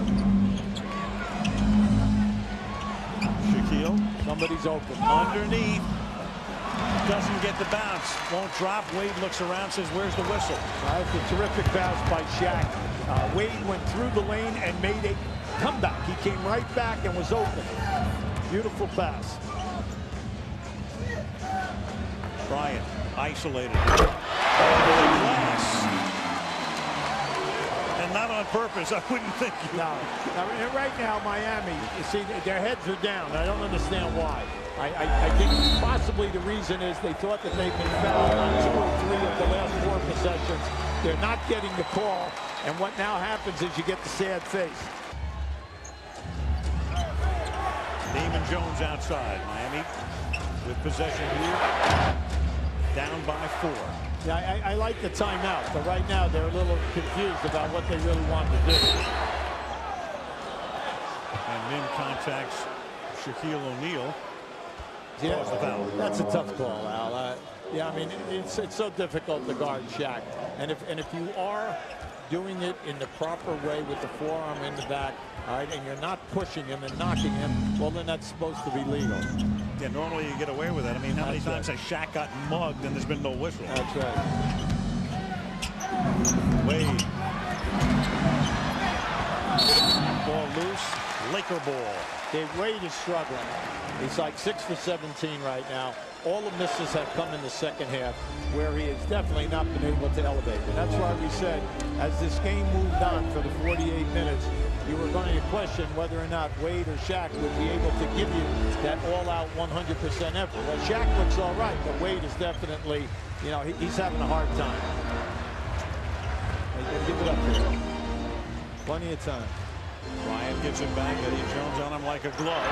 Shaquille, Somebody's open. underneath. Doesn't get the bounce. Won't drop. Wade looks around, says, where's the whistle? That's a terrific pass by Shaq. Wade went through the lane and made a comeback. He came right back and was open. Beautiful pass. Bryant, isolated. Glass. And not on purpose, I wouldn't think. No. Right now, Miami, you see, their heads are down. I don't understand why. I think possibly the reason is they thought that they'd been fouled on 2 or 3 of the last 4 possessions. They're not getting the call, and what now happens is you get the sad face. Damon Jones outside. Miami with possession here. Down by 4. Yeah, I like the timeout, but right now they're a little confused about what they really want to do. And Min contacts Shaquille O'Neal. Yeah, The foul. that's a tough call, Al. Yeah, I mean, it's so difficult to guard Shaq. And if you are doing it in the proper way with the forearm in the back, all right, and you're not pushing him and knocking him, well, then that's supposed to be legal. Yeah, normally you get away with that. I mean, how many times has Shaq got mugged and there's been no whistle? That's right. Wade. Ball loose. Laker ball. Wade is struggling. He's like 6 for 17 right now. All the misses have come in the second half, where he has definitely not been able to elevate. And that's why we said, as this game moved on for the 48 minutes, you were going to question whether or not Wade or Shaq would be able to give you that all-out 100% effort. Well, Shaq looks all right, but Wade is definitely, you know, he's having a hard time. Give it up here. Plenty of time. Bryant gets it back. Eddie Jones on him like a glove.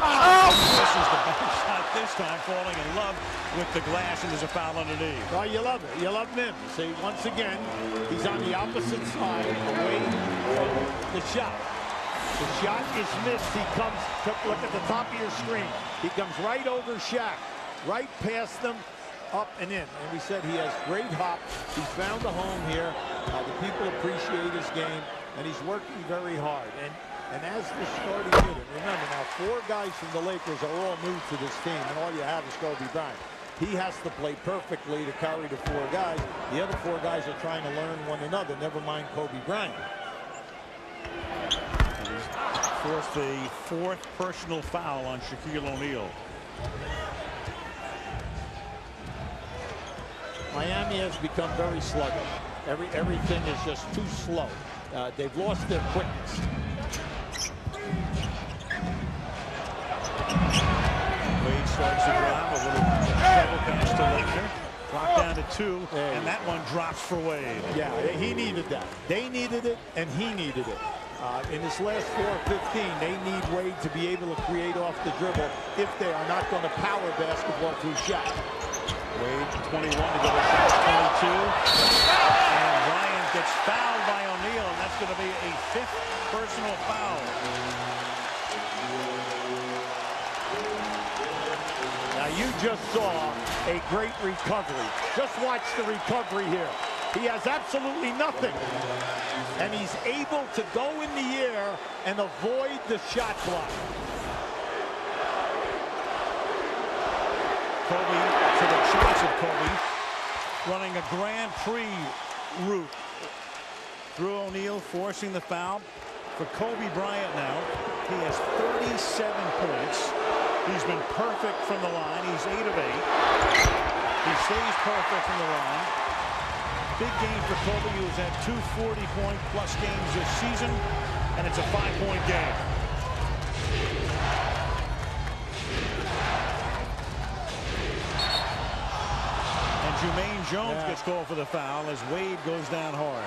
Oh! This is the back shot this time, falling in love with the glass, and there's a foul underneath. Oh, you love it. You love him. See, once again, he's on the opposite side away from the shot. The shot is missed. He comes, look at the top of your screen. He comes right over Shaq, right past them, up and in. And we said he has great hop. He's found a home here. The people appreciate his game, and he's working very hard. And as the starting unit, remember now, 4 guys from the Lakers are all new to this team, and all you have is Kobe Bryant. He has to play perfectly to carry the 4 guys. The other 4 guys are trying to learn one another, never mind Kobe Bryant. He's forced the 4th personal foul on Shaquille O'Neal. Miami has become very sluggish. Everything is just too slow. They've lost their quickness. Wade starts to drive, a little double pass to Leitner. Dropped down to 2, and that one drops for Wade. Yeah, he needed that. They needed it, and he needed it. In this last 4:15, they need Wade to be able to create off the dribble if they are not going to power basketball through Shaq. Wade 21 to go to shot 22. And Bryant gets fouled by O'Neal, and that's going to be a 5th personal foul. Now you just saw a great recovery. Just watch the recovery here. He has absolutely nothing. And he's able to go in the air and avoid the shot clock. Kobe to the chance of Kobe running a Grand Prix route through O'Neal, forcing the foul. For Kobe Bryant now, he has 37 points. He's been perfect from the line. He's 8 of 8. He stays perfect from the line. Big game for Kobe, who's had 2 40-point-plus games this season, and it's a 5-point game. Jones gets called for the foul as Wade goes down hard.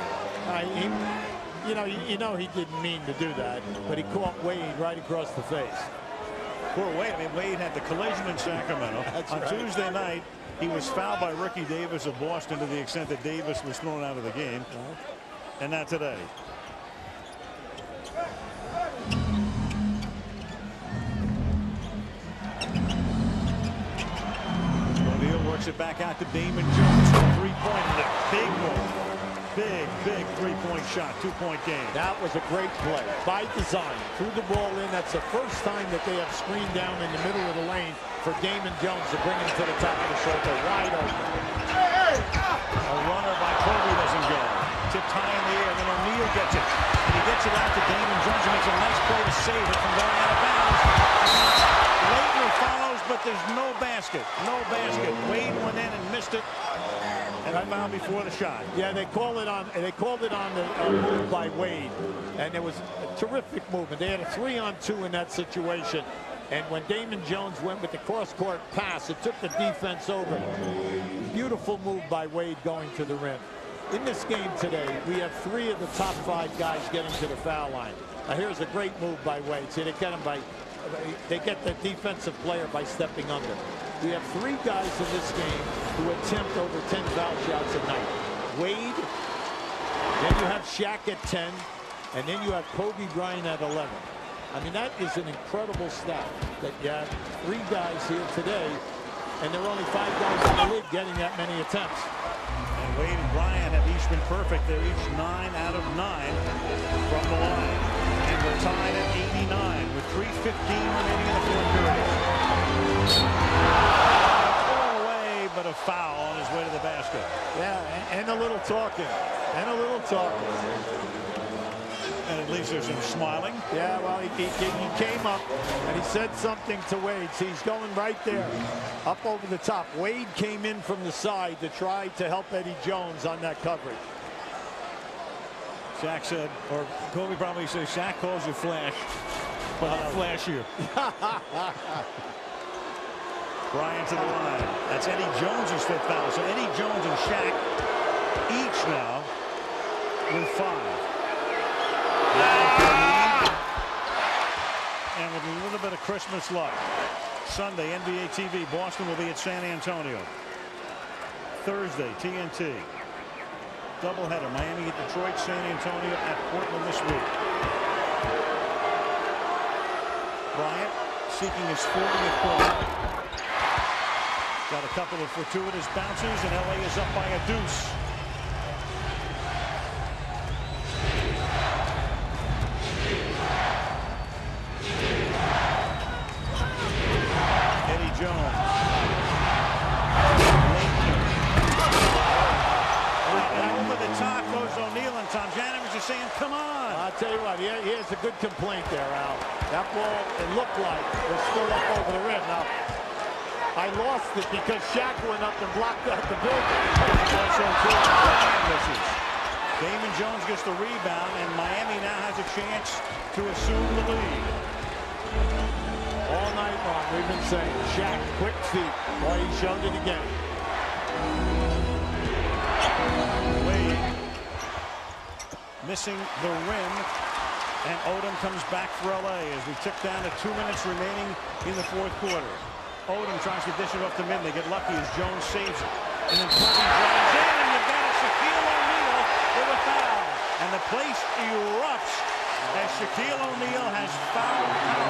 You know he didn't mean to do that, but he caught Wade right across the face. Poor Wade. I mean, Wade had the collision in Sacramento. On Tuesday night, he was fouled by Ricky Davis of Boston to the extent that Davis was thrown out of the game. And not today. O'Neal works it back out to Damon Jones for a three-point. Big move. Big three-point shot. Two-point game. That was a great play by design. Threw the ball in. That's the first time that they have screened down in the middle of the lane for Damon Jones to bring him to the top of the circle. Wide open. A runner by Kobe doesn't go. Tipped high in the air. Then O'Neal gets it. And he gets it out to Damon Jones and makes a nice play to save it from going out of bounds. Laettner follows, but there's no basket. No basket. Wade went in and missed it. And I found before the shot. Yeah, they called it on the move by Wade, and it was a terrific movement. They had a 3-on-2 in that situation, and when Damon Jones went with the cross-court pass, it took the defense over. Beautiful move by Wade going to the rim. In this game today, we have 3 of the top 5 guys getting to the foul line. Now here's a great move by Wade. See, they get him they get the defensive player by stepping under. We have 3 guys in this game who attempt over 10 foul shots a night. Wade, then you have Shaq at 10, and then you have Kobe Bryant at 11. I mean, that is an incredible stat that you have 3 guys here today, and there are only 5 guys in the league getting that many attempts. And Wade and Bryant have each been perfect. They're each 9 out of 9 from the line. And we're tied at 89 with 3:15 remaining in the fourth period. All the way, but a foul on his way to the basket. Yeah, and a little talking. And a little talking. And at least there's some smiling. Yeah, well, he came up and he said something to Wade. See, he's going right there, up over the top. Wade came in from the side to try to help Eddie Jones on that coverage. Shaq said, or Kobe probably said, Shaq calls you Flash, but I'll flash you. Bryant to the line. That's Eddie Jones' 5th foul. So Eddie Jones and Shaq each now with 5. And with a little bit of Christmas luck, Sunday, NBA TV, Boston will be at San Antonio. Thursday, TNT. Doubleheader, Miami at Detroit, San Antonio at Portland this week. Bryant seeking his 40th point. Got a couple of fortuitous bounces, and LA is up by a deuce. Eddie Jones. Over the top goes O'Neal, and Tom Janovich is saying, come on. I'll tell you what, here's a good complaint there, Al. That ball, it looked like, was still up over the rim. Now, I lost it because Shaq went up and blocked out the building. Damon Jones gets the rebound, and Miami now has a chance to assume the lead. All night long, we've been saying, Shaq, quick feet. Boy, he showed it again. Wade missing the rim, and Odom comes back for LA as we tick down to 2 minutes remaining in the fourth quarter. Odom tries to dish it off to mid. They get lucky as Jones saves it. And then Kobe drives in, and you've got a Shaquille O'Neal with a foul. And the place erupts as Shaquille O'Neal has fouled out.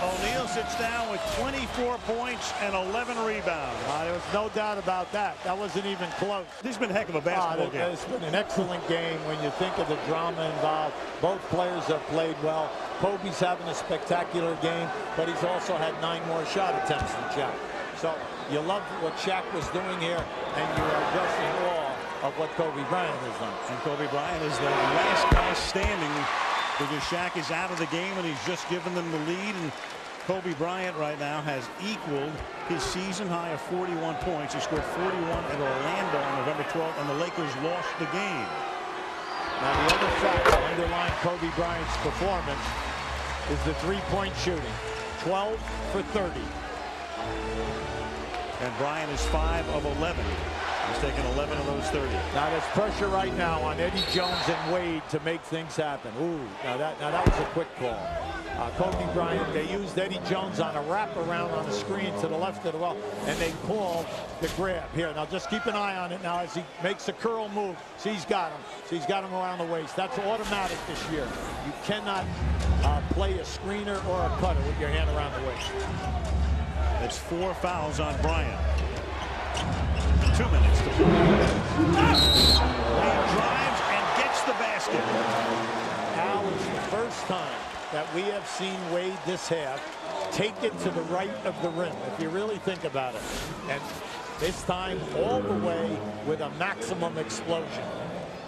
O'Neal sits down with 24 points and 11 rebounds. There was no doubt about that. That wasn't even close. This has been a heck of a basketball game. It's been an excellent game when you think of the drama involved. Both players have played well. Kobe's having a spectacular game, but he's also had 9 more shot attempts than Shaq. So you love what Shaq was doing here, and you are just in awe of what Kobe Bryant has done. And Kobe Bryant is the last guy standing because Shaq is out of the game, and he's just given them the lead. And Kobe Bryant right now has equaled his season high of 41 points. He scored 41 at Orlando on November 12th, and the Lakers lost the game. Now, the other factor underlying Kobe Bryant's performance is the three-point shooting. 12 for 30. And Bryant is 5 of 11. He's taken 11 of those 30. Now there's pressure right now on Eddie Jones and Wade to make things happen. Ooh, now that was a quick call. Kobe Bryant, they used Eddie Jones on a wraparound on the screen to the left of the wall, and they called the grab. Here, now just keep an eye on it now as he makes a curl move. See, he's got him. See, he's got him around the waist. That's automatic this year. You cannot play a screener or a cutter with your hand around the waist. That's 4 fouls on Bryant. 2 minutes to play. Wade drives and gets the basket. Now is the first time that we have seen Wade this half take it to the right of the rim, if you really think about it. And this time all the way with a maximum explosion.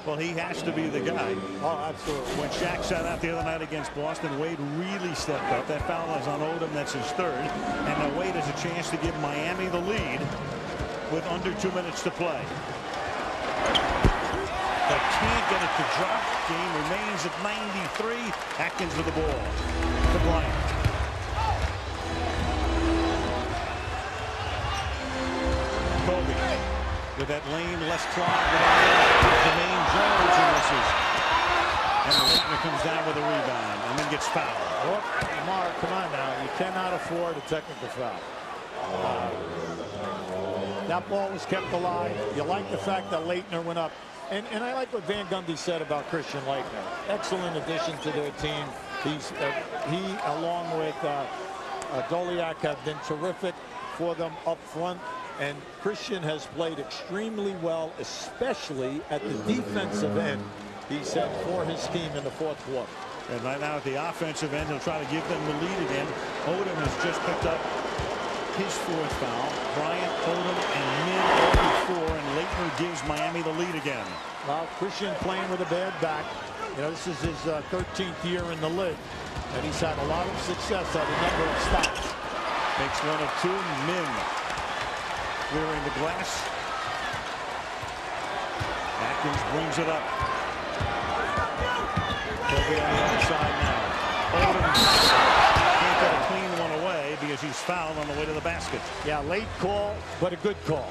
Well, he has to be the guy. Oh, absolutely. When Shaq sat out the other night against Boston, Wade really stepped up. That foul is on Odom. That's his third. And now Wade has a chance to give Miami the lead with under 2 minutes to play. But can't get it to drop. Game remains at 93. Atkins with the ball to Bryant. Kobe with that lane, less clogged. Jermaine Jones who misses. And Leitner comes down with a rebound and then gets fouled. Oh, Lamar, come on now. You cannot afford a technical foul. That ball was kept alive. You like the fact that Leitner went up. And I like what Van Gundy said about Christian Leitner. Excellent addition to their team. He, along with Doliak, have been terrific for them up front. And Christian has played extremely well, especially at the defensive end, he said, for his team in the fourth quarter. And right now at the offensive end, he'll try to give them the lead again. Odom has just picked up his fourth foul. Bryant, Odom, and Min all before, and Leitner gives Miami the lead again. Well, Christian playing with a bad back. You know, this is his 13th year in the league, and he's had a lot of success at a number of stops. Makes one of two. Min clearing the glass. Atkins brings it up. Kobe on the other side now. Odom can't get a clean one away because he's fouled on the way to the basket. Yeah, late call, but a good call.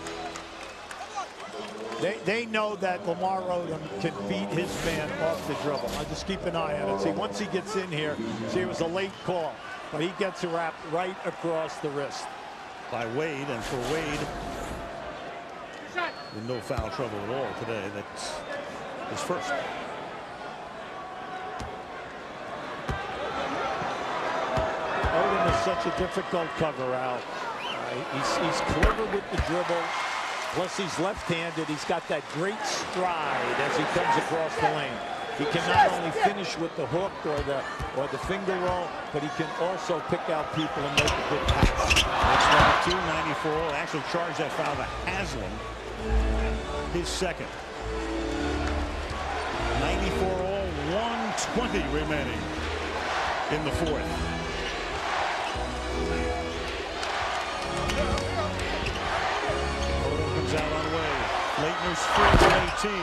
They know that Lamar Odom can beat his man off the dribble. I just keep an eye on it. See, once he gets in here, see, it was a late call, but he gets a wrap right across the wrist. By Wade, and for Wade, with no foul trouble at all today. That's his first. Odom is such a difficult cover out. He's clever with the dribble. Plus, he's left-handed. He's got that great stride as he comes across the lane. He can not only finish with the hook or the finger roll, but he can also pick out people and make a good pass. That's number 294. Actually charged that foul to Haslam. His second. 94 all, 120 remaining in the fourth. Odom comes out on the way. Leitner's 4 of 18.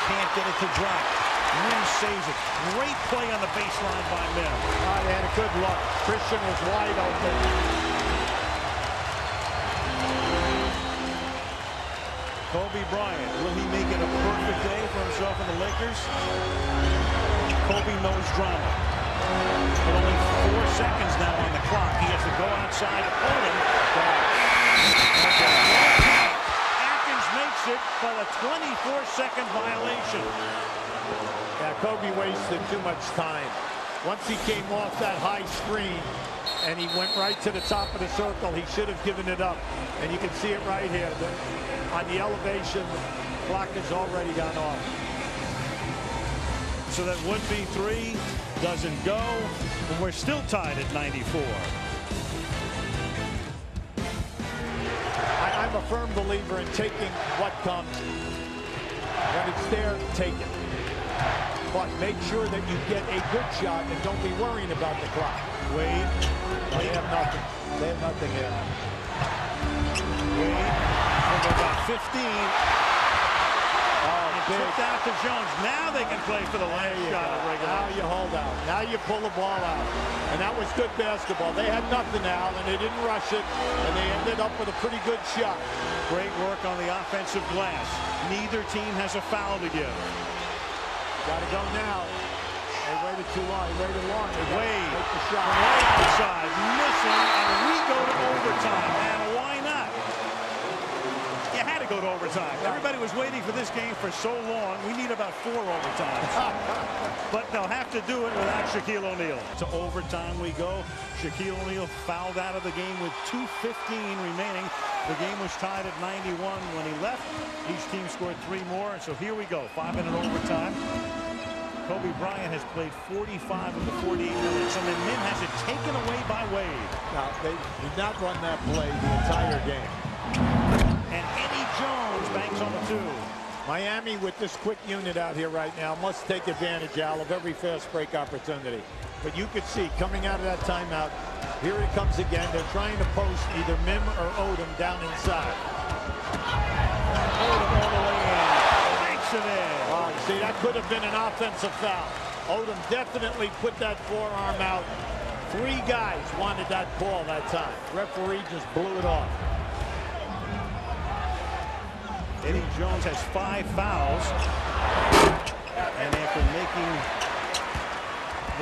Can't get it to drop. Min saves it. Great play on the baseline by Min. They had a good look. Christian was wide open. Kobe Bryant, will he make it a perfect day for himself and the Lakers? Kobe knows drama. But only 4 seconds now on the clock. He has to go outside. Odom. Atkins makes it, but a 24-second violation. Yeah, Kobe wasted too much time. Once he came off that high screen and he went right to the top of the circle, he should have given it up. And you can see it right here. On the elevation, the clock has already gone off. So that would-be 3 doesn't go, and we're still tied at 94. I'm a firm believer in taking what comes. When it's there, take it. but make sure that you get a good shot and don't be worrying about the clock. Wade. They have nothing. They have nothing here. Wade from about 15. Tipped out to Jones. Now they can play for the last shot of regulation. Now you hold out. Now you pull the ball out. And that was good basketball. They had nothing now, and they didn't rush it, and they ended up with a pretty good shot. Great work on the offensive glass. Neither team has a foul to give. Got to go now. They waited too long. They waited long. Wade make the shot. From right outside, missing, and we go to overtime. And why not? You had to go to overtime. Everybody was waiting for this game for so long. We need about 4 overtimes. But they'll have to do it without Shaquille O'Neal. To overtime we go. Shaquille O'Neal fouled out of the game with 2:15 remaining. The game was tied at 91 when he left. Each team scored 3 more. And so here we go. 5-minute overtime. Kobe Bryant has played 45 of the 48 minutes, and then Mim has it taken away by Wade. Now, they did not run that play the entire game. And Eddie Jones banks on the 2. Miami, with this quick unit out here right now, must take advantage, Al, of every fast break opportunity. But you could see, coming out of that timeout, here it comes again. They're trying to post either Mim or Odom down inside. Odom all the way in. Banks it in. See, that could have been an offensive foul. Odom definitely put that forearm out. 3 guys wanted that call that time. Referee just blew it off. Eddie Jones has 5 fouls. And after making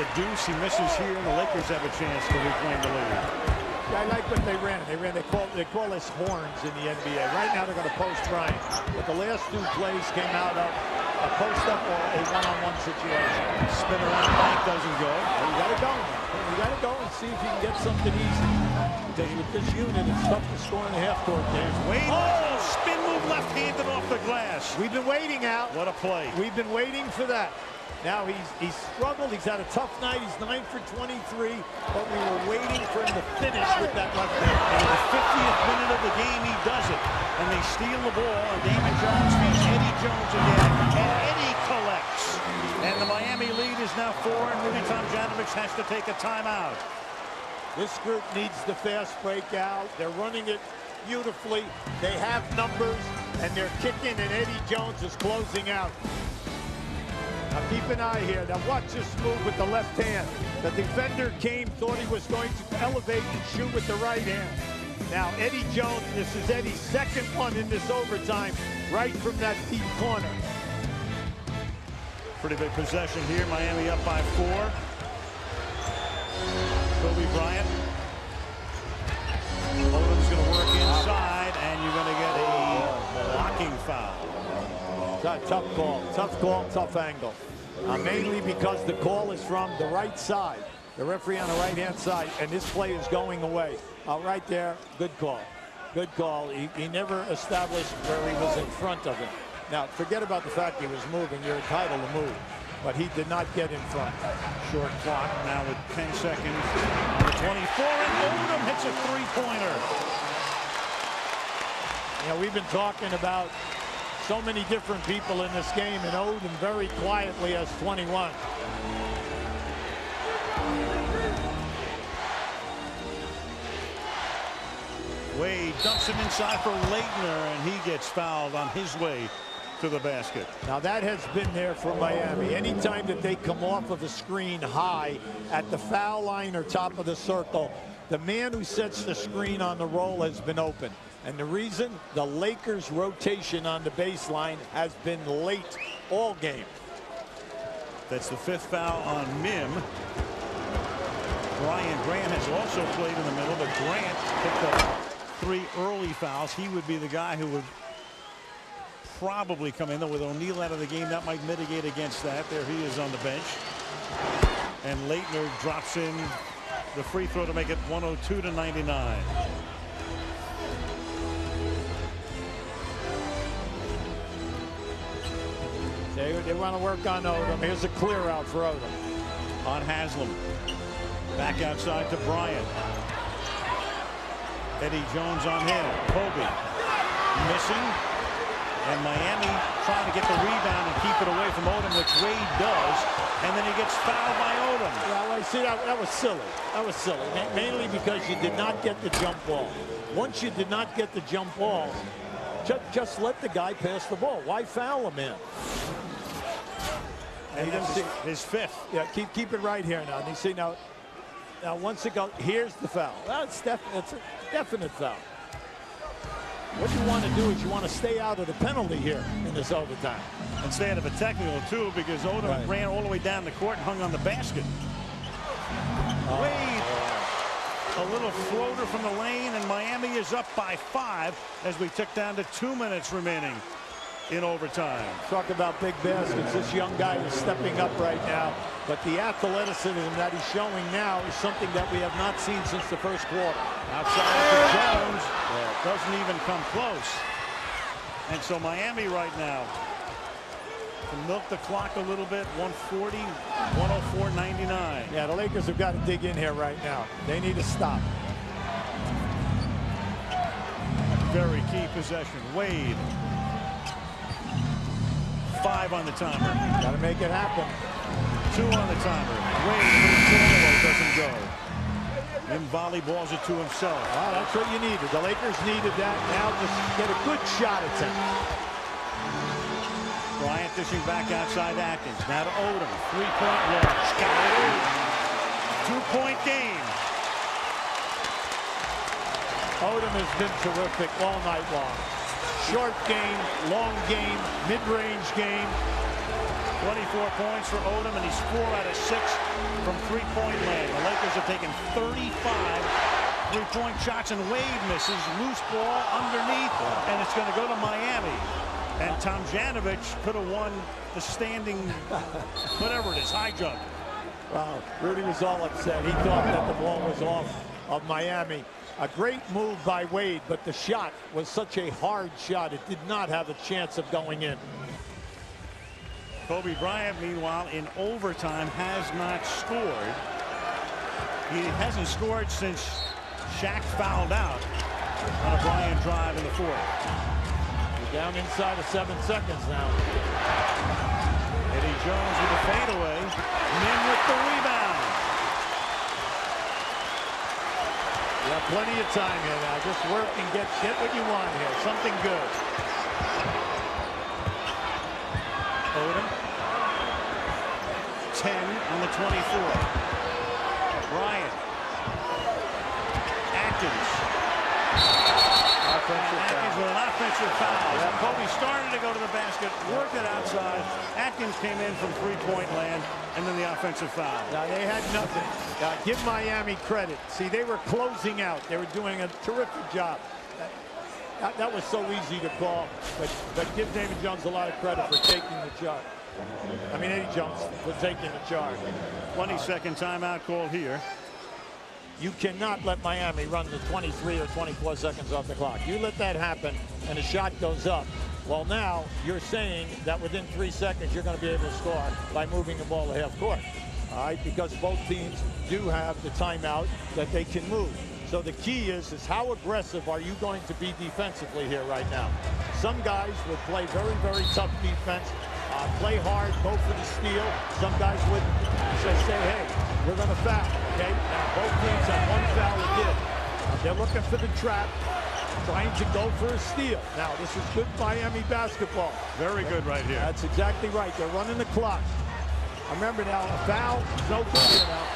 the deuce, he misses here, and the Lakers have a chance to reclaim the lead. I like what they ran. They call this horns in the NBA. Right now they're going to post Bryant. But the last 2 plays came out of a post-up or a one-on-one situation. Spin around, bank doesn't go. You got to go. You got to go and see if you can get something easy. Because with this unit, it's tough to score in the half-court game. Wade, oh, spin move left-handed off the glass. We've been waiting out. What a play. We've been waiting for that. Now he's struggled. He's had a tough night. He's 9 for 23, but we were waiting for him to finish with that left hand. And in the 50th minute of the game, he does it. And they steal the ball, and Damon Jones feeds Eddie Jones again, and Eddie collects. And the Miami lead is now 4, and Rudy Tomjanovich has to take a timeout. This group needs the fast break out. They're running it beautifully. They have numbers, and they're kicking, and Eddie Jones is closing out. Now keep an eye here. Now watch this move with the left hand. The defender came, thought he was going to elevate and shoot with the right hand. Now Eddie Jones, this is Eddie's 2nd one in this overtime, right from that deep corner. Pretty big possession here. Miami up by 4. Kobe Bryant. Odom's going to work inside, and you're going to get a blocking foul. Tough call, tough angle. Mainly because the call is from the right side. The referee on the right-hand side, and this play is going away. Right there, good call. Good call. He never established where he was in front of him. Now, forget about the fact he was moving. You're entitled to move. But he did not get in front. Short clock now with 10 seconds on the 24, and Odom hits a 3-pointer. You know, we've been talking about so many different people in this game, and Odom very quietly has 21. Wade dumps him inside for Leitner, and he gets fouled on his way to the basket. Now that has been there for Miami. Anytime that they come off of a screen high at the foul line or top of the circle, the man who sets the screen on the roll has been open. And the reason, the Lakers' rotation on the baseline has been late all game. That's the 5th foul on Mim. Brian Grant has also played in the middle, but Grant picked up 3 early fouls. He would be the guy who would probably come in, though with O'Neal out of the game, that might mitigate against that. There he is on the bench. And Leitner drops in the free throw to make it 102-99. They want to work on Odom. Here's a clear out for Odom. On Haslam. Back outside to Bryant. Eddie Jones on him. Kobe missing. And Miami trying to get the rebound and keep it away from Odom, which Wade does. And then he gets fouled by Odom. Yeah, well, see, that was silly. That was silly. Mainly because you did not get the jump ball. Once you did not get the jump ball, just let the guy pass the ball. Why foul him in? And he doesn't see his fifth. Yeah, keep it right here now. And you see now once it goes, here's the foul. That's a definite foul. What you want to do is you want to stay out of the penalty here in this overtime. And stay out of a technical, too, because Odom ran all the way down the court and hung on the basket. Wade, a little floater from the lane, and Miami is up by 5 as we tick down to 2 minutes remaining in overtime. Talk about big baskets. This young guy is stepping up right now, but the athleticism that he's showing now is something that we have not seen since the first quarter. Outside to Jones, doesn't even come close. And so Miami right now to milk the clock a little bit. 140, 104.99. Yeah, the Lakers have got to dig in here right now. They need to stop. Very key possession. Wade. 5 on the timer. Got to make it happen. 2 on the timer. Wade doesn't go. And volleyballs it to himself. Oh, that's what you needed. The Lakers needed that. Now just get a good shot attempt. Bryant dishing back outside Atkins. Now to Odom. 3-point launch. Got it. 2-point game. Odom has been terrific all night long. Short game, long game, mid-range game. 24 points for Odom, and he's 4 out of 6 from three-point land. The Lakers have taken 35 three-point shots, and Wade misses. Loose ball underneath, and it's going to go to Miami. And Tomjanovich could have won the standing, whatever it is, high jump. Wow, Rudy was all upset. He thought that the ball was off of Miami. A great move by Wade, but the shot was such a hard shot. It did not have a chance of going in. Kobe Bryant, meanwhile, in overtime, has not scored. He hasn't scored since Shaq fouled out on a Bryant drive in the 4th. We're down inside of 7 seconds now. Eddie Jones with the fadeaway. Min with the rebound. You have plenty of time here now. Just work and get what you want here. Something good. Odom. 10 on the 24. Bryant. Atkins. Atkins with an offensive foul. Yeah. Kobe started to go to the basket, worked it outside. Atkins came in from three-point land, and then the offensive foul. Now, they had nothing. Give Miami credit. See, they were closing out. They were doing a terrific job. That was so easy to call, but give David Jones a lot of credit for taking the charge. I mean, Eddie Jones for taking the charge. 20-second timeout called here. You cannot let Miami run the 23 or 24 seconds off the clock. You let that happen, and the shot goes up. Well, now you're saying that within 3 seconds you're going to be able to score by moving the ball to half court. All right, because both teams do have the timeout that they can move. So the key is how aggressive are you going to be defensively here right now? Some guys would play very, very tough defense, play hard, go for the steal. Some guys would just say, hey, we're going to foul. Okay, now both teams have one foul a did. They're looking for the trap, trying to go for a steal. Now, this is good Miami basketball. Very good right here. That's exactly right. They're running the clock. Remember now, a foul is no good here now.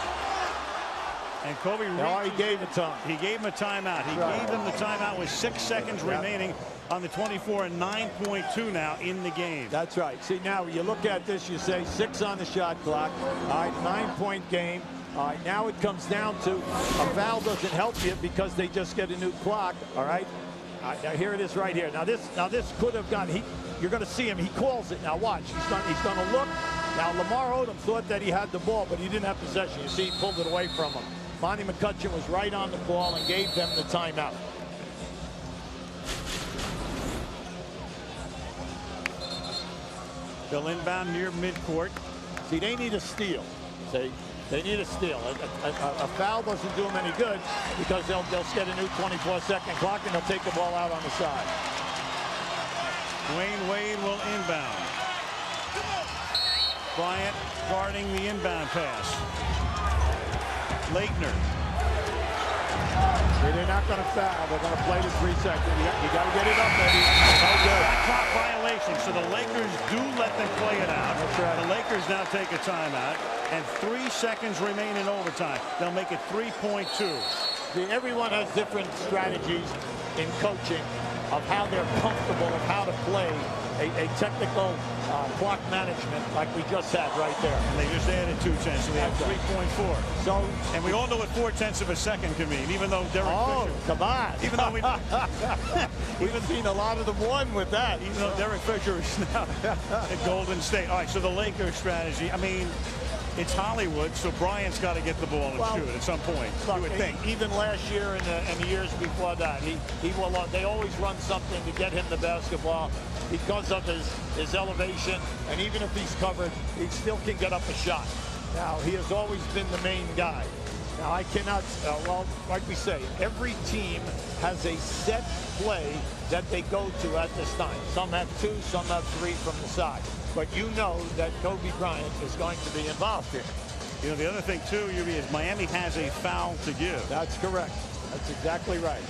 And Kobe he gave it to him. He gave him a timeout. He gave them the timeout with 6 seconds remaining on the 24 and 9.2 now in the game. That's right. See, now you look at this, you say 6 on the shot clock. All right, 9-point game. All right, now it comes down to a foul doesn't help you because they just get a new clock. All right. Now here it is right here. Now this could have gone. You're going to see him. He calls it. Now watch. He's going to look. Now Lamar Odom thought that he had the ball, but he didn't have possession. You see, he pulled it away from him. Monty McCutcheon was right on the ball and gave them the timeout. They'll inbound near midcourt. See, they need a steal. See, they need a steal. A foul doesn't do them any good because they'll get a new 24-second clock and they'll take the ball out on the side. Dwayne Wade will inbound. Bryant guarding the inbound pass. Laettner. They're not going to foul. They're going to play to 3 seconds. You got to get it up, baby. No good. Clock violation, so the Lakers do let them play it out. That's right. The Lakers now take a timeout, and 3 seconds remain in overtime. They'll make it 3.2. See, everyone has different strategies in coaching of how they're comfortable, of how to play a technical clock management like we just had right there. And they just added 2 tenths, so they have 3.4. So, and we all know what 4 tenths of a second can mean, even though Derek Fisher. Come on. Even though we've seen a lot of them won with that. Even though Derek Fisher is now at Golden State. All right, so the Lakers strategy, I mean, it's Hollywood, so Bryant's got to get the ball and shoot at some point. Look, you would think. Even last year and the years before that, he will. They always run something to get him the basketball because of his elevation, and even if he's covered, he still can get up a shot. Now, he has always been the main guy. Now, I cannot, well, like we say, every team has a set play that they go to at this time. Some have 2, some have 3 from the side. But you know that Kobe Bryant is going to be involved here. You know, the other thing, too, is Miami has a foul to give. That's correct. That's exactly right.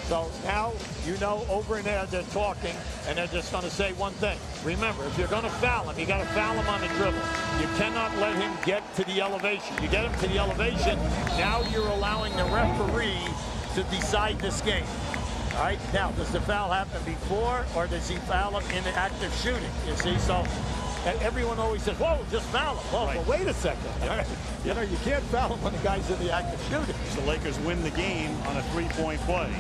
So now, you know, over in there, they're talking, and they're just going to say one thing. Remember, if you're going to foul him, you got to foul him on the dribble. You cannot let him get to the elevation. You get him to the elevation, now you're allowing the referee to decide this game. All right, now, does the foul happen before, or does he foul him in the act of shooting? You see, so everyone always says, whoa, just foul him. Well, Right. well, wait a second. You know, you can't foul him when the guy's in the act of shooting. The Lakers win the game on a 3-point play.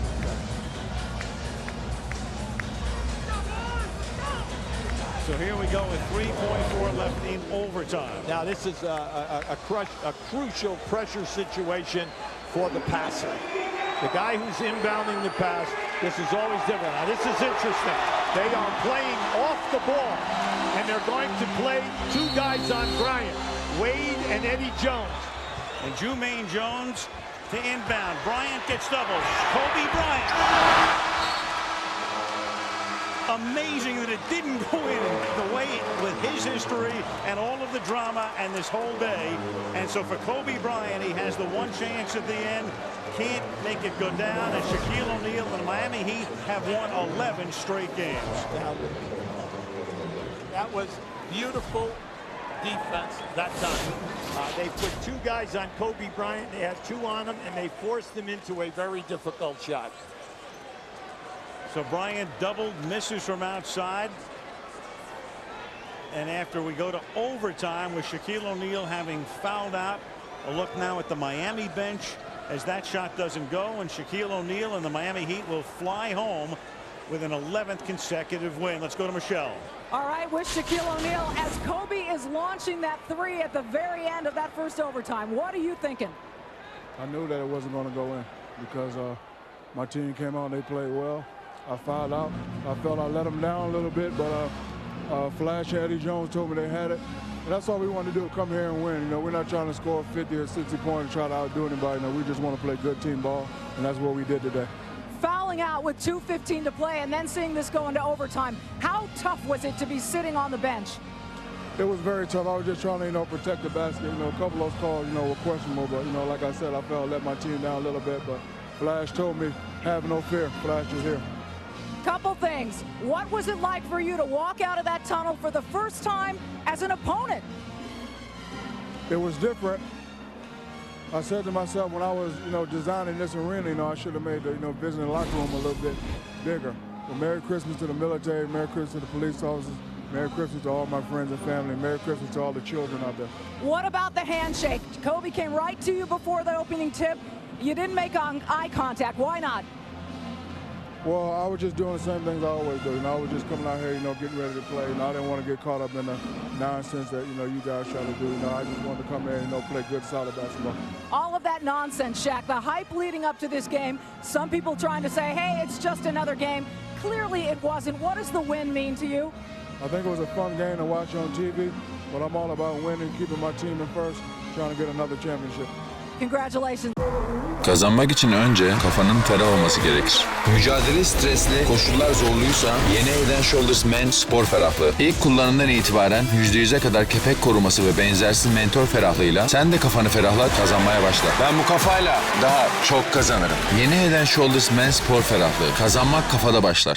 So here we go with 3.4 left in overtime. Now, this is a crucial pressure situation for the passer. The guy who's inbounding the pass, this is always different. Now, this is interesting. They are playing off the ball, and they're going to play 2 guys on Bryant, Wade and Eddie Jones. And Jermaine Jones to inbound. Bryant gets doubles. Kobe Bryant. Amazing that it didn't go in the way with his history and all of the drama and this whole day. And so for Kobe Bryant, he has the one chance at the end. Can't make it go down. And Shaquille O'Neal and the Miami Heat have won 11 straight games. That was beautiful defense that time. They put 2 guys on Kobe Bryant. They had 2 on him, and they forced him into a very difficult shot. So Bryant doubled, misses from outside. And after we go to overtime with Shaquille O'Neal having fouled out, a look now at the Miami bench as that shot doesn't go, and Shaquille O'Neal and the Miami Heat will fly home with an 11th consecutive win. Let's go to Michelle. All right, with Shaquille O'Neal as Kobe is launching that 3 at the very end of that first overtime. What are you thinking? I knew that it wasn't going to go in because my team came out and they played well. I fouled out. I felt I let them down a little bit, but Flash and Eddie Jones told me they had it. And that's all we want to do, come here and win. You know, we're not trying to score 50 or 60 points and try to outdo anybody. You know, we just want to play good team ball, and that's what we did today. Fouling out with 2:15 to play and then seeing this go into overtime. How tough was it to be sitting on the bench? It was very tough. I was just trying to, you know, protect the basket. You know, a couple of those calls, you know, were questionable. But, you know, like I said, I felt I let my team down a little bit. But Flash told me, have no fear. Flash is here. Couple things. What was it like for you to walk out of that tunnel for the first time as an opponent? It was different. I said to myself when I was, you know, designing this arena, you know, I should have made the, you know, visiting locker room a little bit bigger. Well, Merry Christmas to the military, Merry Christmas to the police officers, Merry Christmas to all my friends and family, Merry Christmas to all the children out there. What about the handshake? Kobe came right to you before the opening tip. You didn't make eye contact. Why not? Well, I was just doing the same things I always do. You know, I was just coming out here, you know, getting ready to play. You know, I didn't want to get caught up in the nonsense that, you know, you guys try to do. You know, I just wanted to come here and, you know, play good, solid basketball. All of that nonsense, Shaq, the hype leading up to this game, some people trying to say, hey, it's just another game. Clearly it wasn't. What does the win mean to you? I think it was a fun game to watch on TV, but I'm all about winning, keeping my team in first, trying to get another championship. Congratulations. Kazanmak için önce kafanın ferah olması gerekir. Mücadele stresli, koşullar zorluysa yeni Head & Shoulders Men spor ferahlığı. İlk kullanımdan itibaren %100'e kadar kepek koruması ve benzersiz mentor ferahlığıyla sen de kafanı ferahlat, kazanmaya başla. Ben bu kafayla daha çok kazanırım. Yeni Head & Shoulders Men spor ferahlığı. Kazanmak kafada başlar.